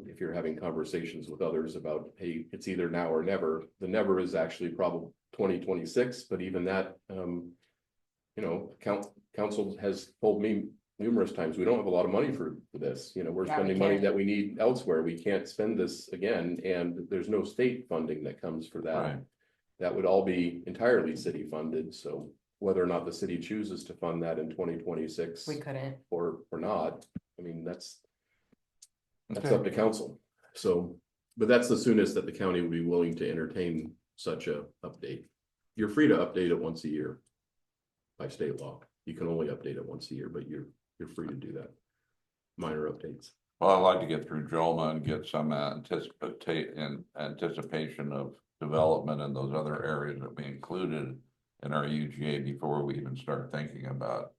if you're having conversations with others about, hey, it's either now or never, the never is actually probably 2026, but even that, you know, council has told me numerous times, we don't have a lot of money for this. You know, we're spending money that we need elsewhere. We can't spend this again, and there's no state funding that comes for that. Right. That would all be entirely city funded. So whether or not the city chooses to fund that in 2026 We couldn't. or not, I mean, that's Okay. up to council. So, but that's the soonest that the county would be willing to entertain such a update. You're free to update it once a year by state law. You can only update it once a year, but you're free to do that. Minor updates. Well, I'd like to get through Jolma and get some anticipation of development in those other areas that we included in our UGA before we even start thinking about.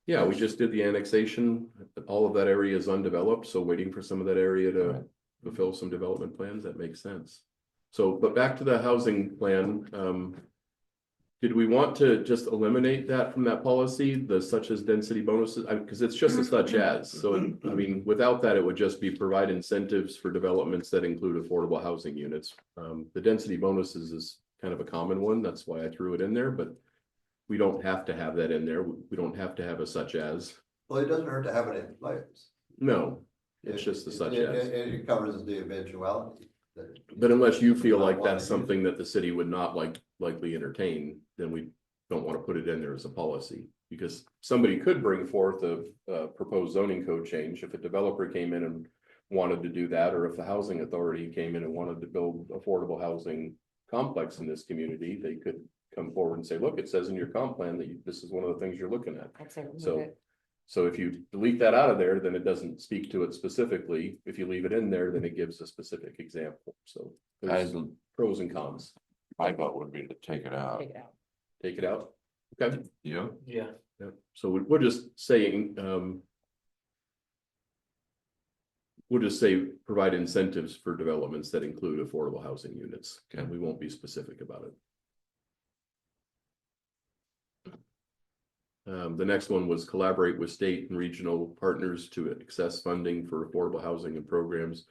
Yeah, we just did the annexation. All of that area is undeveloped, so waiting for some of that area to fulfill some development plans, that makes sense. So, but back to the housing plan, Did we want to just eliminate that from that policy, the such as density bonuses? Because it's just a such as, so I mean, without that, it would just be provide incentives for developments that include affordable housing units. The density bonuses is kind of a common one, that's why I threw it in there, but we don't have to have that in there. We don't have to have a such as. Well, it doesn't hurt to have it in place. No, it's just the such as. It covers the eventuality. But unless you feel like that's something that the city would not likely entertain, then we don't want to put it in there as a policy. Because somebody could bring forth a proposed zoning code change if a developer came in and wanted to do that, or if the housing authority came in and wanted to build affordable housing complex in this community, they could come forward and say, look, it says in your comp plan that this is one of the things you're looking at. I'd say remove So, it. so if you delete that out of there, then it doesn't speak to it specifically. If you leave it in there, then it gives a specific example. So there's pros and cons. My vote would be to take it out. Take it out. Take it out. Okay. Yeah, Yeah. Yeah. So we're just saying, we'll just say provide incentives for developments that include affordable housing units, and we won't be specific about it. The next one was collaborate with state and regional partners to access funding for affordable housing and programs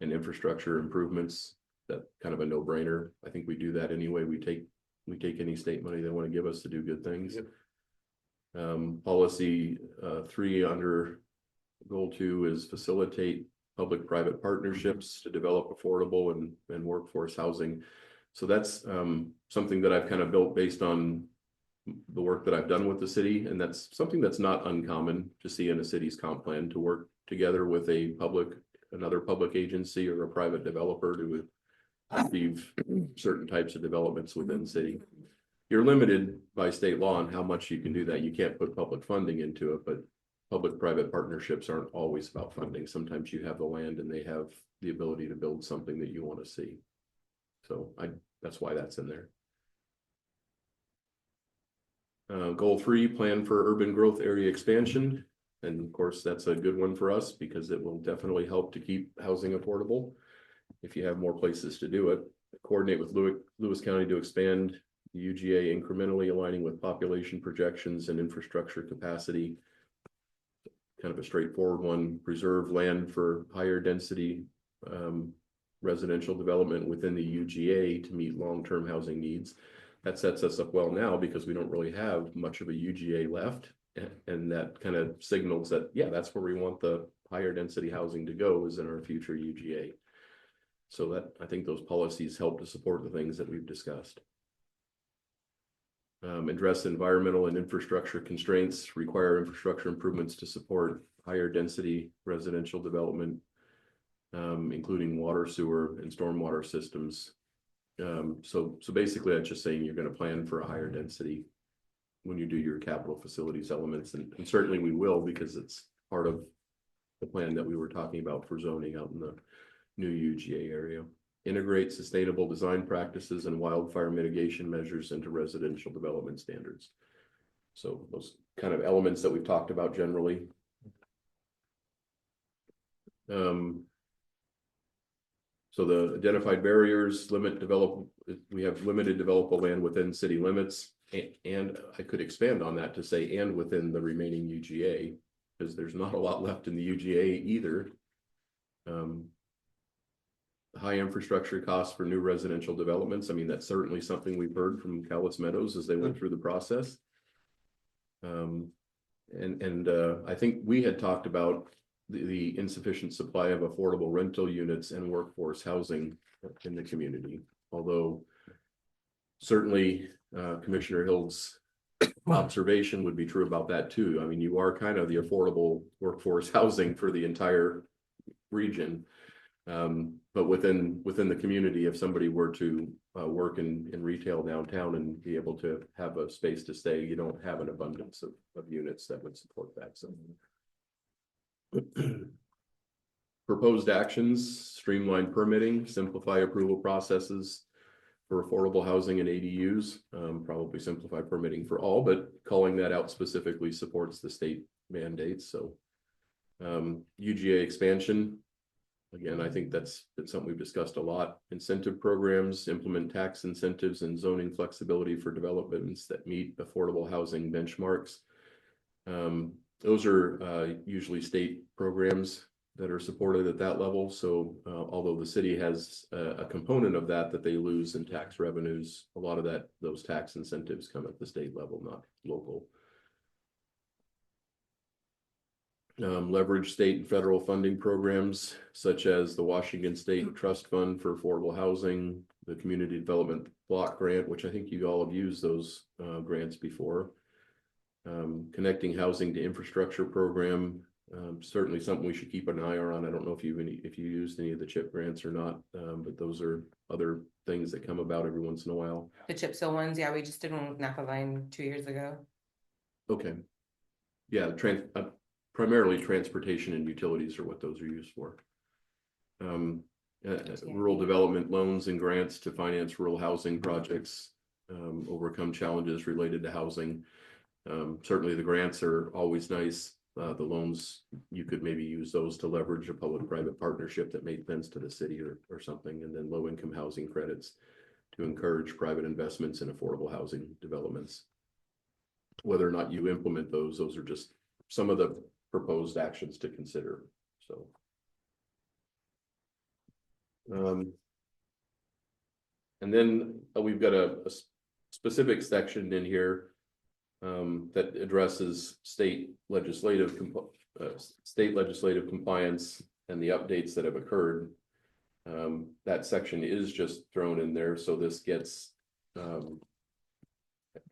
and infrastructure improvements. That kind of a no-brainer. I think we do that anyway. We take any state money they want to give us to do good things. Policy 3 under goal 2 is facilitate public-private partnerships to develop affordable and workforce housing. So that's something that I've kind of built based on the work that I've done with the city, and that's something that's not uncommon to see in a city's comp plan, to work together with another public agency or a private developer to achieve certain types of developments within the city. You're limited by state law on how much you can do that. You can't put public funding into it, but public-private partnerships aren't always about funding. Sometimes you have the land and they have the ability to build something that you want to see. So that's why that's in there. Goal 3, plan for urban growth area expansion. And of course, that's a good one for us because it will definitely help to keep housing affordable if you have more places to do it. Coordinate with Lewis County to expand the UGA incrementally, aligning with population projections and infrastructure capacity. Kind of a straightforward one. Preserve land for higher density residential development within the UGA to meet long-term housing needs. That sets us up well now because we don't really have much of a UGA left. And that kind of signals that, yeah, that's where we want the higher density housing to go, is in our future UGA. So that, I think those policies help to support the things that we've discussed. Address environmental and infrastructure constraints, require infrastructure improvements to support higher density residential development, including water, sewer, and stormwater systems. So basically that's just saying you're going to plan for a higher density when you do your capital facilities elements, and certainly we will, because it's part of the plan that we were talking about for zoning out in the new UGA area. Integrate sustainable design practices and wildfire mitigation measures into residential development standards. So those kind of elements that we've talked about generally. So the identified barriers, we have limited developable land within city limits. And I could expand on that to say, and within the remaining UGA, because there's not a lot left in the UGA either. High infrastructure costs for new residential developments. I mean, that's certainly something we've heard from Cowlitz Meadows as they went through the process. I think we had talked about the insufficient supply of affordable rental units and workforce housing in the community. Although certainly Commissioner Hill's observation would be true about that too. I mean, you are kind of the affordable workforce housing for the entire region. But within the community, if somebody were to work in retail downtown and be able to have a space to stay, you don't have an abundance of units that would support that. So proposed actions: streamline permitting, simplify approval processes for affordable housing and ADUs, probably simplify permitting for all, but calling that out specifically supports the state mandates. So UGA expansion. Again, I think that's something we've discussed a lot. Incentive programs, implement tax incentives and zoning flexibility for developments that meet affordable housing benchmarks. Those are usually state programs that are supported at that level. So although the city has a component of that they lose in tax revenues, a lot of those tax incentives come at the state level, not local. Leverage state and federal funding programs such as the Washington State Trust Fund for Affordable Housing, the Community Development Block Grant, which I think you all have used those grants before. Connecting Housing to Infrastructure Program, certainly something we should keep an eye on. I don't know if you used any of the CHIP grants or not, but those are other things that come about every once in a while. The chip seal ones, yeah, we just did one with Napavine 2 years ago. Okay. Yeah, primarily transportation and utilities are what those are used for. Rural development loans and grants to finance rural housing projects, overcome challenges related to housing. Certainly the grants are always nice. The loans, you could maybe use those to leverage a public-private partnership that made sense to the city or something, and then low-income housing credits to encourage private investments in affordable housing developments. Whether or not you implement those are just some of the proposed actions to consider. So and then we've got a specific section in here that addresses state legislative compliance and the updates that have occurred. That section is just thrown in there, so this gets kind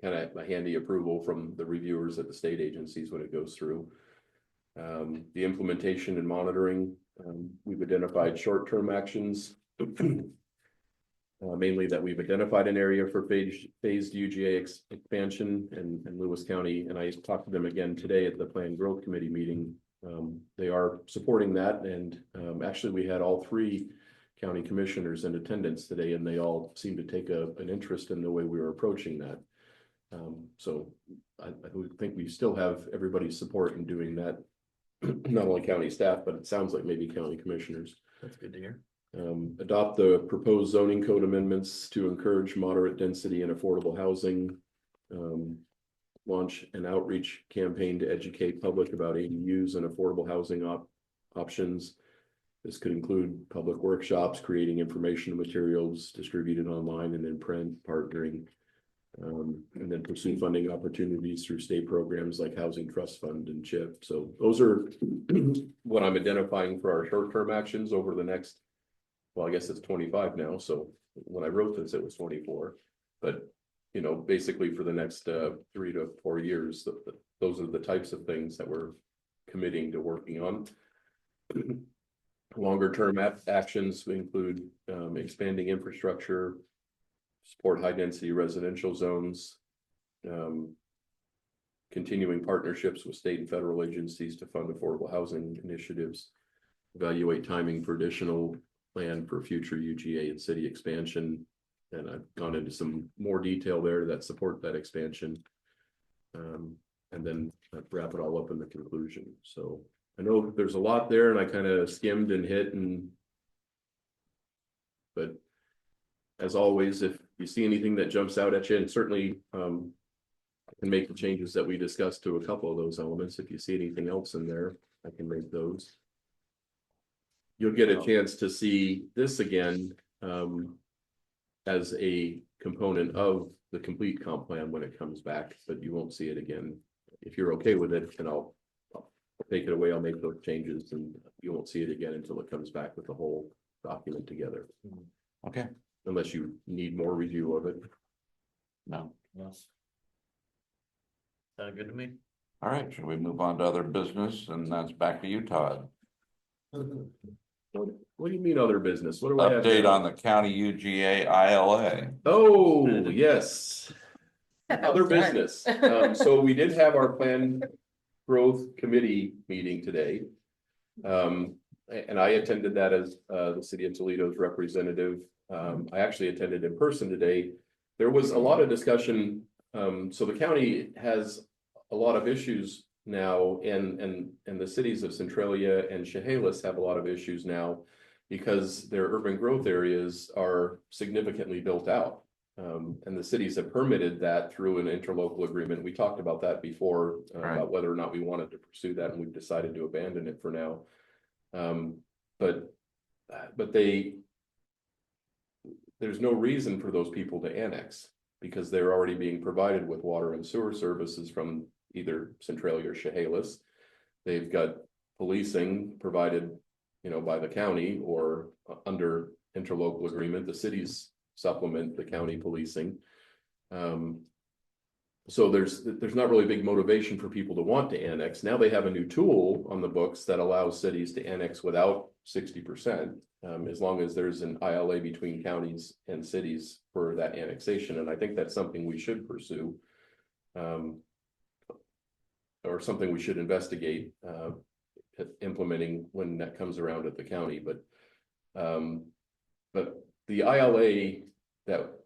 of a handy approval from the reviewers at the state agencies when it goes through. The implementation and monitoring, we've identified short-term actions, mainly that we've identified an area for phased UGA expansion, and Lewis County, and I talked to them again today at the Planned Growth Committee meeting. They are supporting that, and actually we had all 3 county commissioners in attendance today, and they all seemed to take an interest in the way we were approaching that. So I think we still have everybody's support in doing that. Not only county staff, but it sounds like maybe county commissioners. That's good to hear. Adopt the proposed zoning code amendments to encourage moderate density and affordable housing. Launch an outreach campaign to educate public about ADUs and affordable housing options. This could include public workshops, creating informational materials distributed online and in print, partnering. And then pursue funding opportunities through state programs like Housing Trust Fund and CHIP. So those are what I'm identifying for our short-term actions over the next, well, I guess it's 25 now. So when I wrote this, it was 24, but you know, basically for the next 3 to 4 years, those are the types of things that we're committing to working on. Longer term actions include expanding infrastructure, support high density residential zones, continuing partnerships with state and federal agencies to fund affordable housing initiatives, evaluate timing for additional land for future UGA and city expansion. And I've gone into some more detail there that support that expansion. And then wrap it all up in the conclusion. So I know there's a lot there, and I kind of skimmed and hit, but as always, if you see anything that jumps out at you, and certainly I can make the changes that we discussed to a couple of those elements. If you see anything else in there, I can make those. You'll get a chance to see this again as a component of the complete comp plan when it comes back, but you won't see it again. If you're okay with it, and I'll take it away, I'll make those changes, and you won't see it again until it comes back with the whole document together. Okay. Unless you need more review of it. No. Yes. Sound good to me? All right, should we move on to other business? And that's back to you, Todd. What do you mean other business? What do I have? Update on the county UGA ILA. Oh, yes. Other business. So we did have our Planned Growth Committee meeting today. And I attended that as the city of Toledo's representative. I actually attended in person today. There was a lot of discussion. So the county has a lot of issues now, and the cities of Centralia and Chehalis have a lot of issues now because their urban growth areas are significantly built out. And the cities have permitted that through an interlocal agreement. We talked about that before, Right. about whether or not we wanted to pursue that, and we've decided to abandon it for now. But there's no reason for those people to annex, because they're already being provided with water and sewer services from either Centralia or Chehalis. They've got policing provided, by the county or under interlocal agreement. The cities supplement the county policing. So there's not really big motivation for people to want to annex. Now they have a new tool on the books that allows cities to annex without 60%, as long as there's an ILA between counties and cities for that annexation. And I think that's something we should pursue, or something we should investigate implementing when that comes around at the county. But the ILA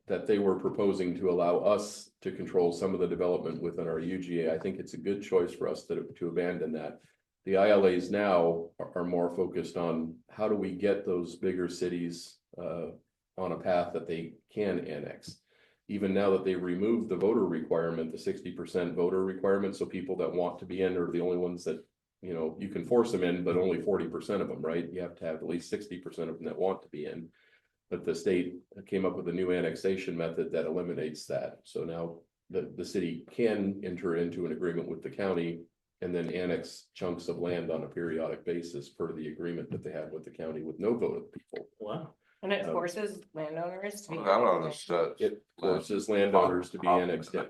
that they were proposing to allow us to control some of the development within our UGA, I think it's a good choice for us to abandon that. The ILAs now are more focused on how do we get those bigger cities on a path that they can annex. Even now that they've removed the voter requirement, the 60% voter requirement, so people that want to be in are the only ones that, you can force them in, but only 40% of them, right? You have to have at least 60% of them that want to be in. But the state came up with a new annexation method that eliminates that. So now the city can enter into an agreement with the county and then annex chunks of land on a periodic basis per the agreement that they have with the county with no vote of people. Wow. And it forces landowners to be. Well, that understood. It forces landowners to be annexed in.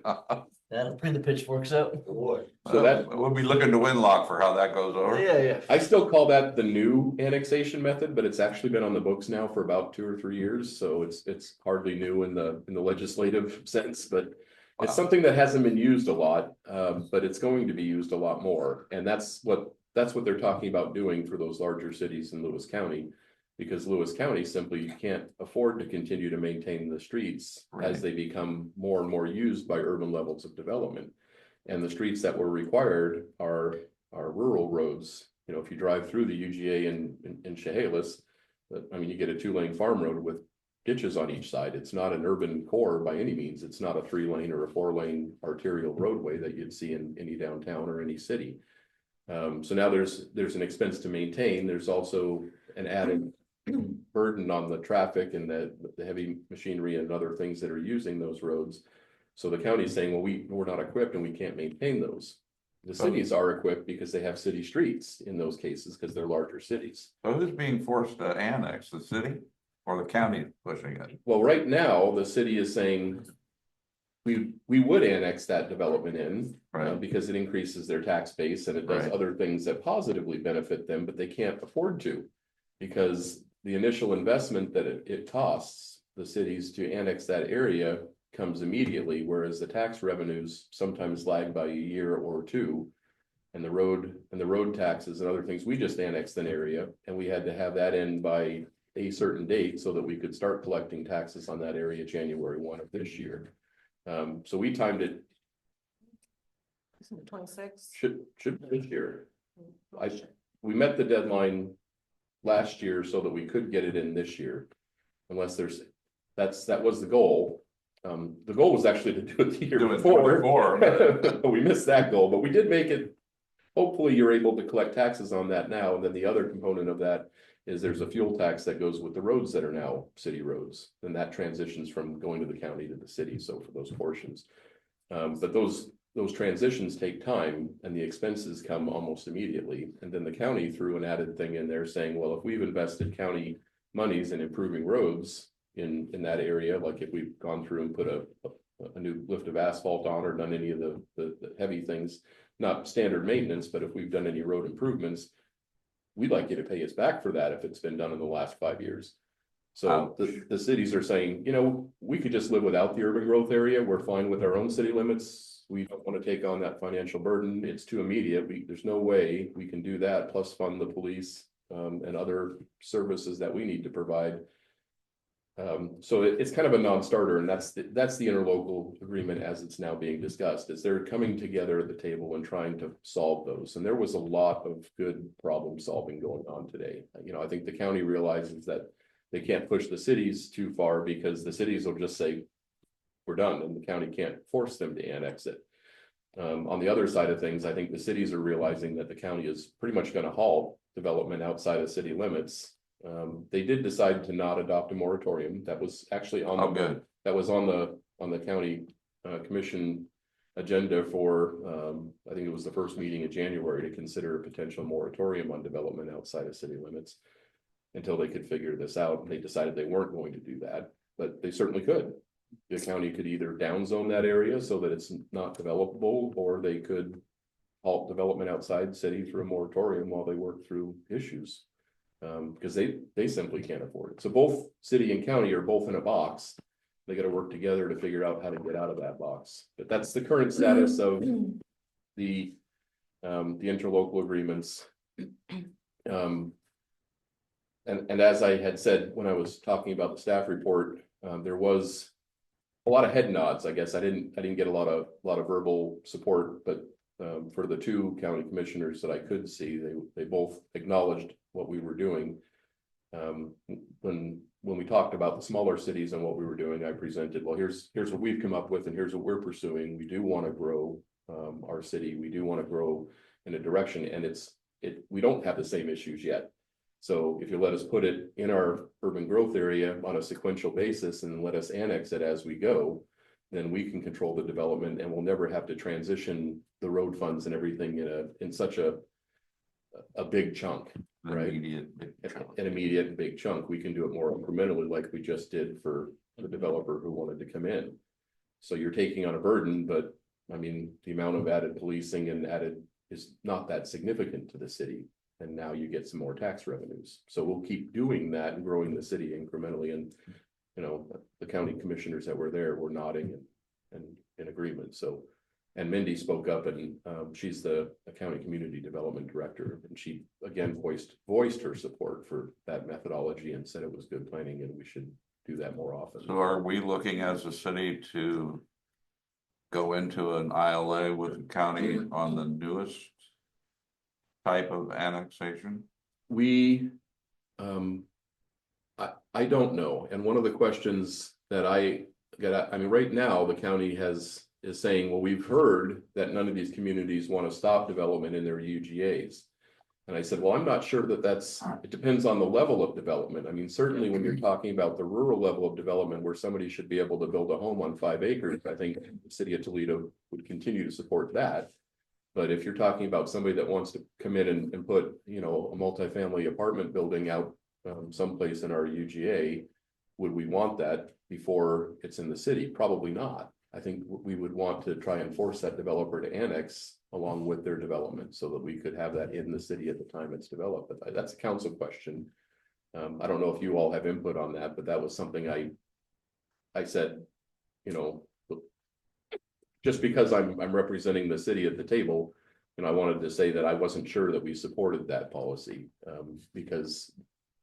That'll bring the pitchforks out. So that We'll be looking to Winlock for how that goes over. Yeah. I still call that the new annexation method, but it's actually been on the books now for about 2 or 3 years. So it's hardly new in the legislative sense, but it's something that hasn't been used a lot, but it's going to be used a lot more. And that's what they're talking about doing for those larger cities in Lewis County, because Lewis County simply can't afford to continue to maintain the streets as they become more and more used by urban levels of development. And the streets that were required are rural roads. If you drive through the UGA in Chehalis, you get a 2-lane farm road with ditches on each side. It's not an urban core by any means. It's not a 3-lane or a 4-lane arterial roadway that you'd see in any downtown or any city. So now there's an expense to maintain. There's also an added burden on the traffic and the heavy machinery and other things that are using those roads. So the county is saying, well, we're not equipped and we can't maintain those. The cities are equipped because they have city streets in those cases because they're larger cities. So who's being forced to annex, the city or the county pushing it? Well, right now, the city is saying we would annex that development in because it increases their tax base and it does other things that positively benefit them, but they can't afford to, because the initial investment that it costs the cities to annex that area comes immediately, whereas the tax revenues sometimes lag by a year or 2. And the road taxes and other things, we just annexed an area and we had to have that in by a certain date so that we could start collecting taxes on that area January 1 of this year. So we timed it. 26. Should be this year. We met the deadline last year so that we could get it in this year, unless that was the goal. The goal was actually to do it the year before. We missed that goal, but we did make it. Hopefully you're able to collect taxes on that now. And then the other component of that is there's a fuel tax that goes with the roads that are now city roads. And that transitions from going to the county to the city. So for those portions, but those transitions take time and the expenses come almost immediately. And then the county threw an added thing in there saying, well, if we've invested county monies in improving roads in that area, like if we've gone through and put a new lift of asphalt on or done any of the heavy things, not standard maintenance, but if we've done any road improvements, we'd like you to pay us back for that if it's been done in the last 5 years. So the cities are saying, we could just live without the urban growth area. We're fine with our own city limits. We don't want to take on that financial burden. It's too immediate. There's no way we can do that, plus fund the police and other services that we need to provide. So it's kind of a non-starter, and that's the interlocal agreement as it's now being discussed, is they're coming together at the table and trying to solve those. And there was a lot of good problem solving going on today. You know, I think the county realizes that they can't push the cities too far because the cities will just say, we're done, and the county can't force them to annex it. On the other side of things, I think the cities are realizing that the county is pretty much going to halt development outside of city limits. They did decide to not adopt a moratorium. That was actually on Oh, good. that was on the county commission agenda for I think it was the first meeting in January to consider a potential moratorium on development outside of city limits until they could figure this out. And they decided they weren't going to do that, but they certainly could. The county could either downzone that area so that it's not developable, or they could halt development outside city through a moratorium while they work through issues. Because they simply can't afford it. So both city and county are both in a box. They got to work together to figure out how to get out of that box. But that's the current status of the interlocal agreements. And as I had said when I was talking about the staff report, there was a lot of head nods. I guess I didn't get a lot of verbal support, but for the two county commissioners that I could see, they both acknowledged what we were doing. When we talked about the smaller cities and what we were doing, I presented, well, here's what we've come up with, and here's what we're pursuing. We do want to grow our city. We do want to grow in a direction, and we don't have the same issues yet. So if you let us put it in our urban growth area on a sequential basis and let us annex it as we go, then we can control the development, and we'll never have to transition the road funds and everything in such a big chunk, right? An immediate and big chunk. We can do it more incrementally, like we just did for the developer who wanted to come in. So you're taking on a burden, but I mean, the amount of added policing and added is not that significant to the city. And now you get some more tax revenues. So we'll keep doing that and growing the city incrementally. And, you know, the county commissioners that were there were nodding and in agreement. So, and Mindy spoke up, and she's the county community development director. And she again voiced her support for that methodology and said it was good planning and we should do that more often. So are we looking as a city to go into an ILA with the county on the newest type of annexation? We, I don't know. And one of the questions that I get, I mean, right now the county is saying, well, we've heard that none of these communities want to stop development in their UGAs. And I said, well, I'm not sure that it depends on the level of development. I mean, certainly when you're talking about the rural level of development where somebody should be able to build a home on 5 acres, I think the city of Toledo would continue to support that. But if you're talking about somebody that wants to come in and put, you know, a multifamily apartment building out someplace in our UGA, would we want that before it's in the city? Probably not. I think we would want to try and force that developer to annex along with their development so that we could have that in the city at the time it's developed. But that's a council question. I don't know if you all have input on that, but that was something I said, you know, just because I'm representing the city at the table, and I wanted to say that I wasn't sure that we supported that policy because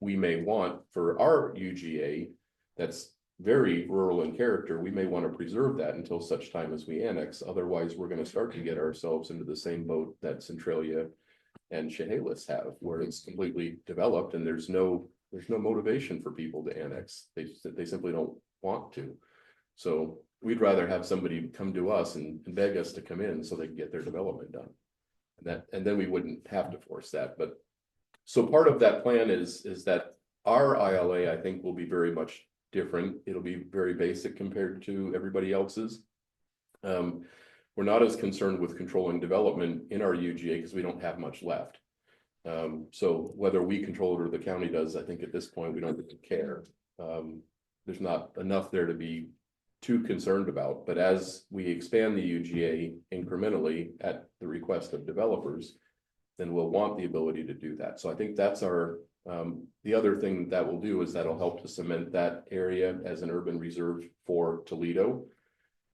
we may want for our UGA that's very rural in character, we may want to preserve that until such time as we annex. Otherwise, we're going to start to get ourselves into the same boat that Centralia and Chehalis have, where it's completely developed and there's no motivation for people to annex. They simply don't want to. So we'd rather have somebody come to us and beg us to come in so they can get their development done. And then we wouldn't have to force that. But so part of that plan is that our ILA, I think, will be very much different. It'll be very basic compared to everybody else's. We're not as concerned with controlling development in our UGA because we don't have much left. So whether we control it or the county does, I think at this point we don't really care. There's not enough there to be too concerned about, but as we expand the UGA incrementally at the request of developers, then we'll want the ability to do that. So I think that's our, the other thing that will do is that'll help to cement that area as an urban reserve for Toledo.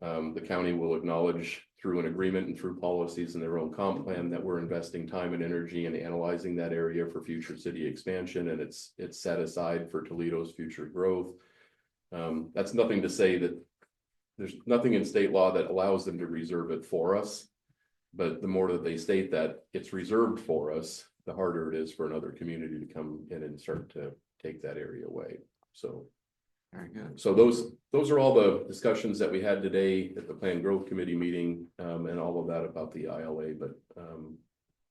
The county will acknowledge through an agreement and through policies in their own comp plan that we're investing time and energy in analyzing that area for future city expansion, and it's set aside for Toledo's future growth. That's nothing to say that there's nothing in state law that allows them to reserve it for us. But the more that they state that it's reserved for us, the harder it is for another community to come in and start to take that area away. So, Very good. so those are all the discussions that we had today at the Planned Growth Committee meeting, and all of that about the ILA, but,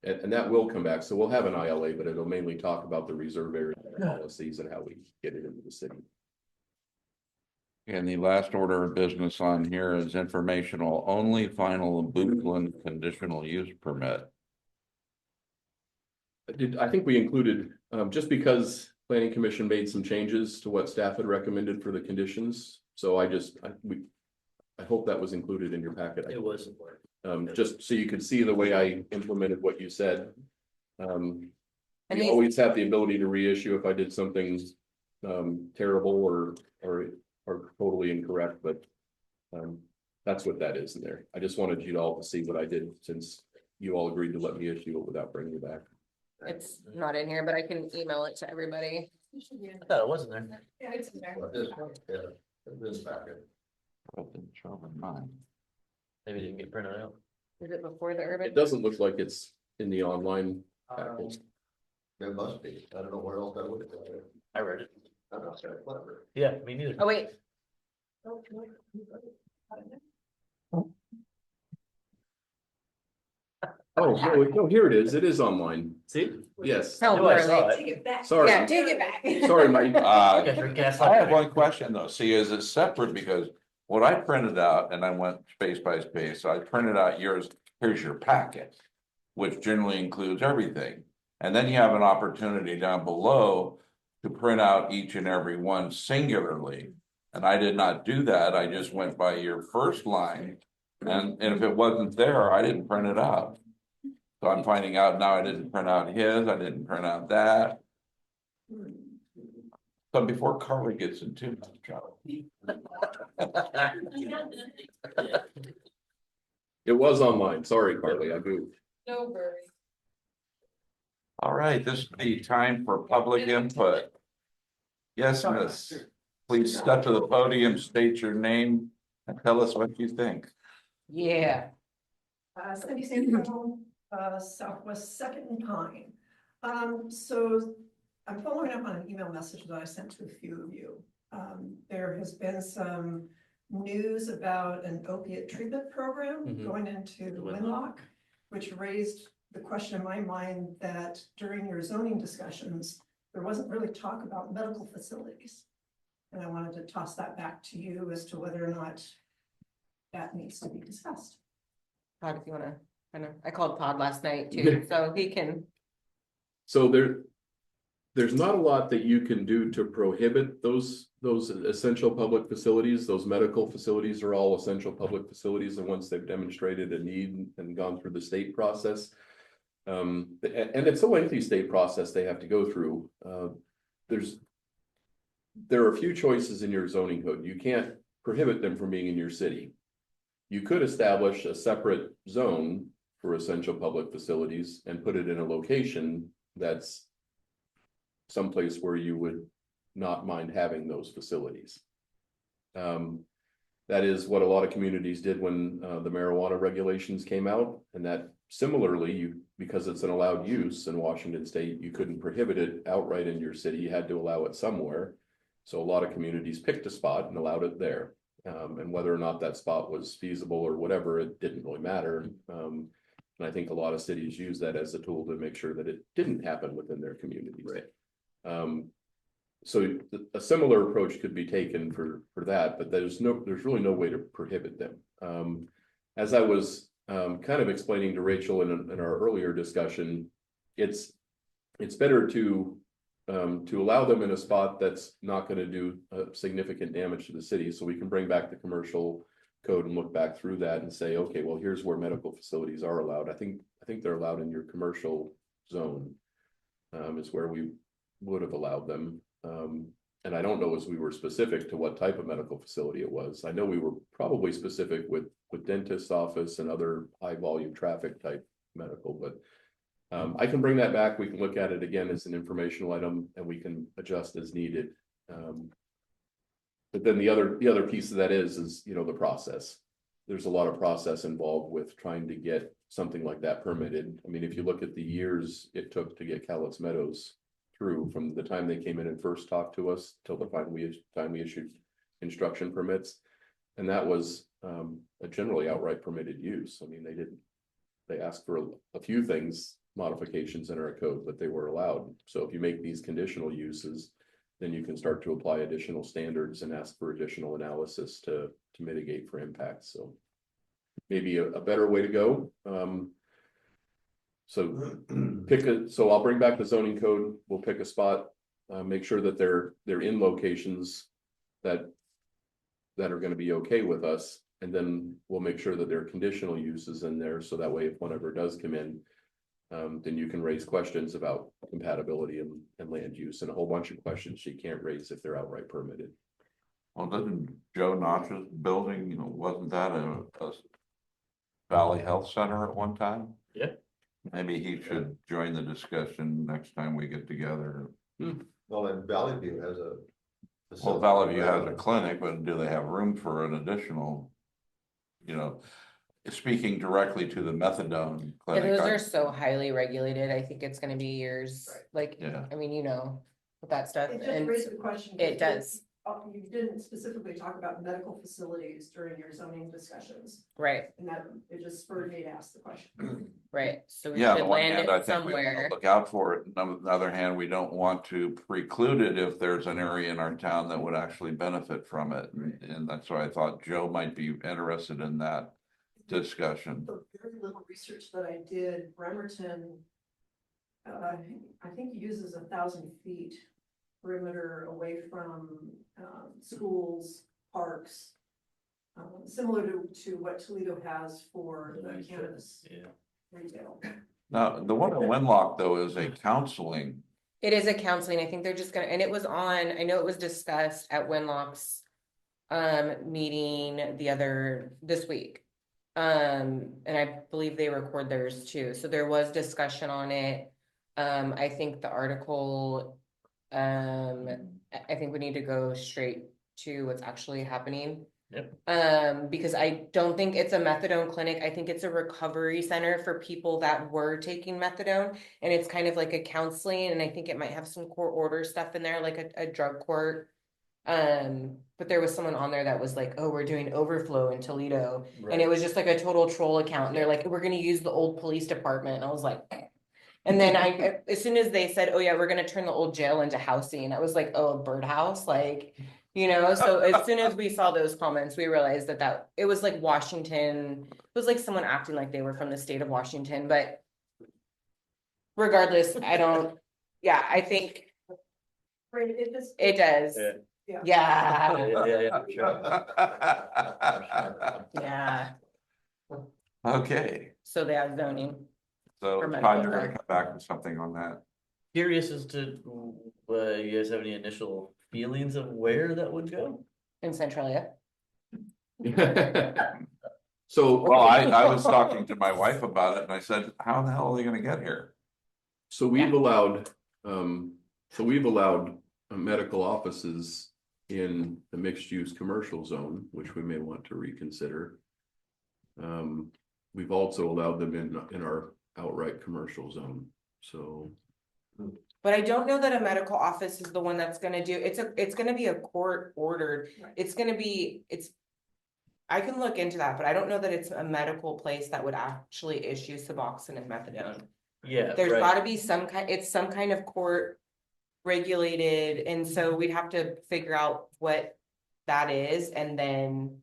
and that will come back. So we'll have an ILA, but it'll mainly talk about the reserve area policies and how we get it into the city. And the last order of business on here is informational only, final Bootland conditional use permit. I think we included, just because planning commission made some changes to what staff had recommended for the conditions. So I hope that was included in your packet. It was. Just so you could see the way I implemented what you said. And We these- always have the ability to reissue if I did something terrible or totally incorrect, but that's what that is in there. I just wanted you all to see what I did since you all agreed to let me issue it without bringing it back. It's not in here, but I can email it to everybody. I thought it wasn't there. Yeah, it's in there. This packet. But didn't show in mine. Maybe it didn't get printed out. Is it before the urban? It doesn't look like it's in the online package. It must be, I don't know where else I would have got it. I read it. I'm not sure, whatever. Yeah, me neither. Oh, wait, Oh, no, here it is. It is online. See? Yes. Oh, Knew I saw really? it. Take it back. Sorry. Yeah, take it back. Sorry, Mike. You guys are I have gaslighting. one question though. See, is it separate? Because what I printed out and I went space by space, so I printed out yours, here's your packet. Which generally includes everything. And then you have an opportunity down below to print out each and every one singularly. And I did not do that. I just went by your first line. And if it wasn't there, I didn't print it out. So I'm finding out now I didn't print out his, I didn't print out that. So before Carly gets in too much trouble. It was online. Sorry, Carly, I moved. No worries. All right, this is the time for public input. Yes, miss. Please step to the podium, state your name, and tell us what you think. Yeah. Cindy Sanford, Southwest Second and Pine. So I'm following up on an email message that I sent to a few of you. There has been some news about an opiate treatment program Mhm. going into The Winlock, which raised the question in my mind that during your zoning discussions, there wasn't really talk about medical facilities. And I wanted to toss that back to you as to whether or not that needs to be discussed. Todd, if you wanna, I called Todd last night too, so he can, So there's not a lot that you can do to prohibit those essential public facilities. Those medical facilities are all essential public facilities, and once they've demonstrated a need and gone through the state process. And it's a lengthy state process they have to go through. There are a few choices in your zoning code. You can't prohibit them from being in your city. You could establish a separate zone for essential public facilities and put it in a location that's someplace where you would not mind having those facilities. That is what a lot of communities did when the marijuana regulations came out, and that similarly, because it's an allowed use in Washington state, you couldn't prohibit it outright in your city. You had to allow it somewhere. So a lot of communities picked a spot and allowed it there. And whether or not that spot was feasible or whatever, it didn't really matter. And I think a lot of cities use that as a tool to make sure that it didn't happen within their communities. Right. So a similar approach could be taken for that, but there's really no way to prohibit them. As I was kind of explaining to Rachel in our earlier discussion, it's better to allow them in a spot that's not going to do significant damage to the city. So we can bring back the commercial code and look back through that and say, okay, well, here's where medical facilities are allowed. I think they're allowed in your commercial zone, is where we would have allowed them. And I don't know as we were specific to what type of medical facility it was. I know we were probably specific with dentist's office and other high volume traffic type medical, but I can bring that back. We can look at it again as an informational item and we can adjust as needed. But then the other piece of that is, you know, the process. There's a lot of process involved with trying to get something like that permitted. I mean, if you look at the years it took to get Cowlitz Meadows through, from the time they came in and first talked to us till the time we issued construction permits. And that was a generally outright permitted use. I mean, they asked for a few things, modifications in our code, but they were allowed. So if you make these conditional uses, then you can start to apply additional standards and ask for additional analysis to mitigate for impacts. So maybe a better way to go. So I'll bring back the zoning code. We'll pick a spot, make sure that they're in locations that are going to be okay with us. And then we'll make sure that there are conditional uses in there. So that way, if one ever does come in, then you can raise questions about compatibility and land use, and a whole bunch of questions you can't raise if they're outright permitted. Well, didn't Joe Notch's building, you know, wasn't that a Valley Health Center at one time? Yeah. Maybe he should join the discussion next time we get together. Well, and Valley View has a. Well, Valley View has a clinic, but do they have room for an additional, you know, speaking directly to the methadone Yeah, clinic? those are so highly regulated. I think it's gonna be years, like, Yeah. I mean, you know, with that stuff. It just And raised the question. it does, You didn't specifically talk about medical facilities during your zoning discussions, right, and that, it just spurred me to ask the question. right. So we Yeah, on should the one land hand, I it think we want to somewhere. look out for it. On the other hand, we don't want to preclude it if there's an area in our town that would actually benefit from it. And that's why I thought Joe might be interested in that discussion. The very little research that I did, Bremerton, I think uses 1,000 feet perimeter away from schools, parks, similar to what Toledo has for the cannabis Yeah. retail. Now, the one in Wenlock though is a counseling. It is a counseling, I think they're just gonna, and it was on, I know it was discussed at Wenlock's meeting this week. And I believe they record theirs too, so there was discussion on it. I think the article, I think we need to go straight to what's actually happening. Yep. Because I don't think it's a methadone clinic. I think it's a recovery center for people that were taking methadone. And it's kind of like a counseling, and I think it might have some court order stuff in there, like a drug court. But there was someone on there that was like, oh, we're doing overflow in Toledo. And it was just like a total troll account. And they're like, we're gonna use the old police department. And I was like, and then as soon as they said, oh yeah, we're gonna turn the old jail into housing, I was like, oh, a birdhouse, like, you know. So as soon as we saw those comments, we realized that it was like Washington, it was like someone acting like they were from the state of Washington, but regardless, I think Right, it just. it does. Yeah. Yeah, Yeah. yeah. Okay, So they have zoning. so For medical Todd, you're gonna care. come back with something on that. Curious as to, you guys have any initial feelings of where that would go? In Centralia. So. Well, I was talking to my wife about it and I said, how the hell are they gonna get here? So we've allowed, medical offices in the mixed use commercial zone, which we may want to reconsider. We've also allowed them in our outright commercial zone, so. But I don't know that a medical office is the one that's gonna do, it's gonna be a court ordered, Right. I can look into that, but I don't know that it's a medical place that would actually issue Suboxone and methadone. Yeah. There's right. gotta be some kind of court regulated, and so we'd have to figure out what that is and then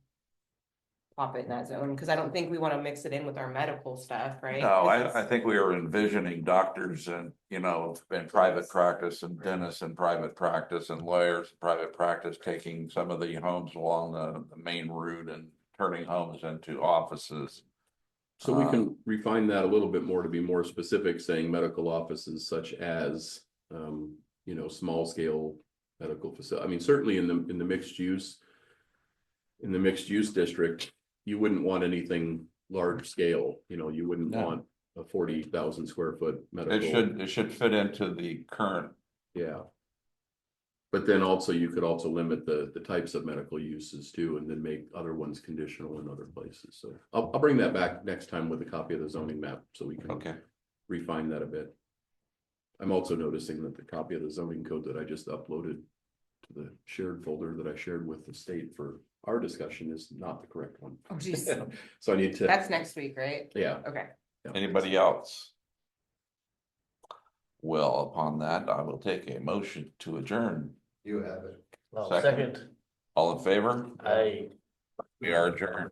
pop it in that zone, because I don't think we wanna mix it in with our medical stuff, right? No, 'Cause I think we were envisioning doctors and, you know, in private practice and dentists in private practice and lawyers in private practice, taking some of the homes along the main route and turning homes into offices. So we can refine that a little bit more to be more specific, saying medical offices such as, small scale medical facility. I mean, certainly in the mixed use. In the mixed use district, you wouldn't want anything large scale, you wouldn't No. want a 40,000 square foot medical. It should fit into the current Yeah. But then also you could also limit the types of medical uses too, and then make other ones conditional in other places. So I'll bring that back next time with a copy of the zoning map so we can Okay, refine that a bit. I'm also noticing that the copy of the zoning code that I just uploaded to the shared folder that I shared with the state for our discussion is not the correct one. Oh, geez. So I need to, That's next week, right? yeah. Okay. anybody else? Well, upon that, I will take a motion to adjourn. You have it. Well, Second. second, All in favor? I. We are adjourned.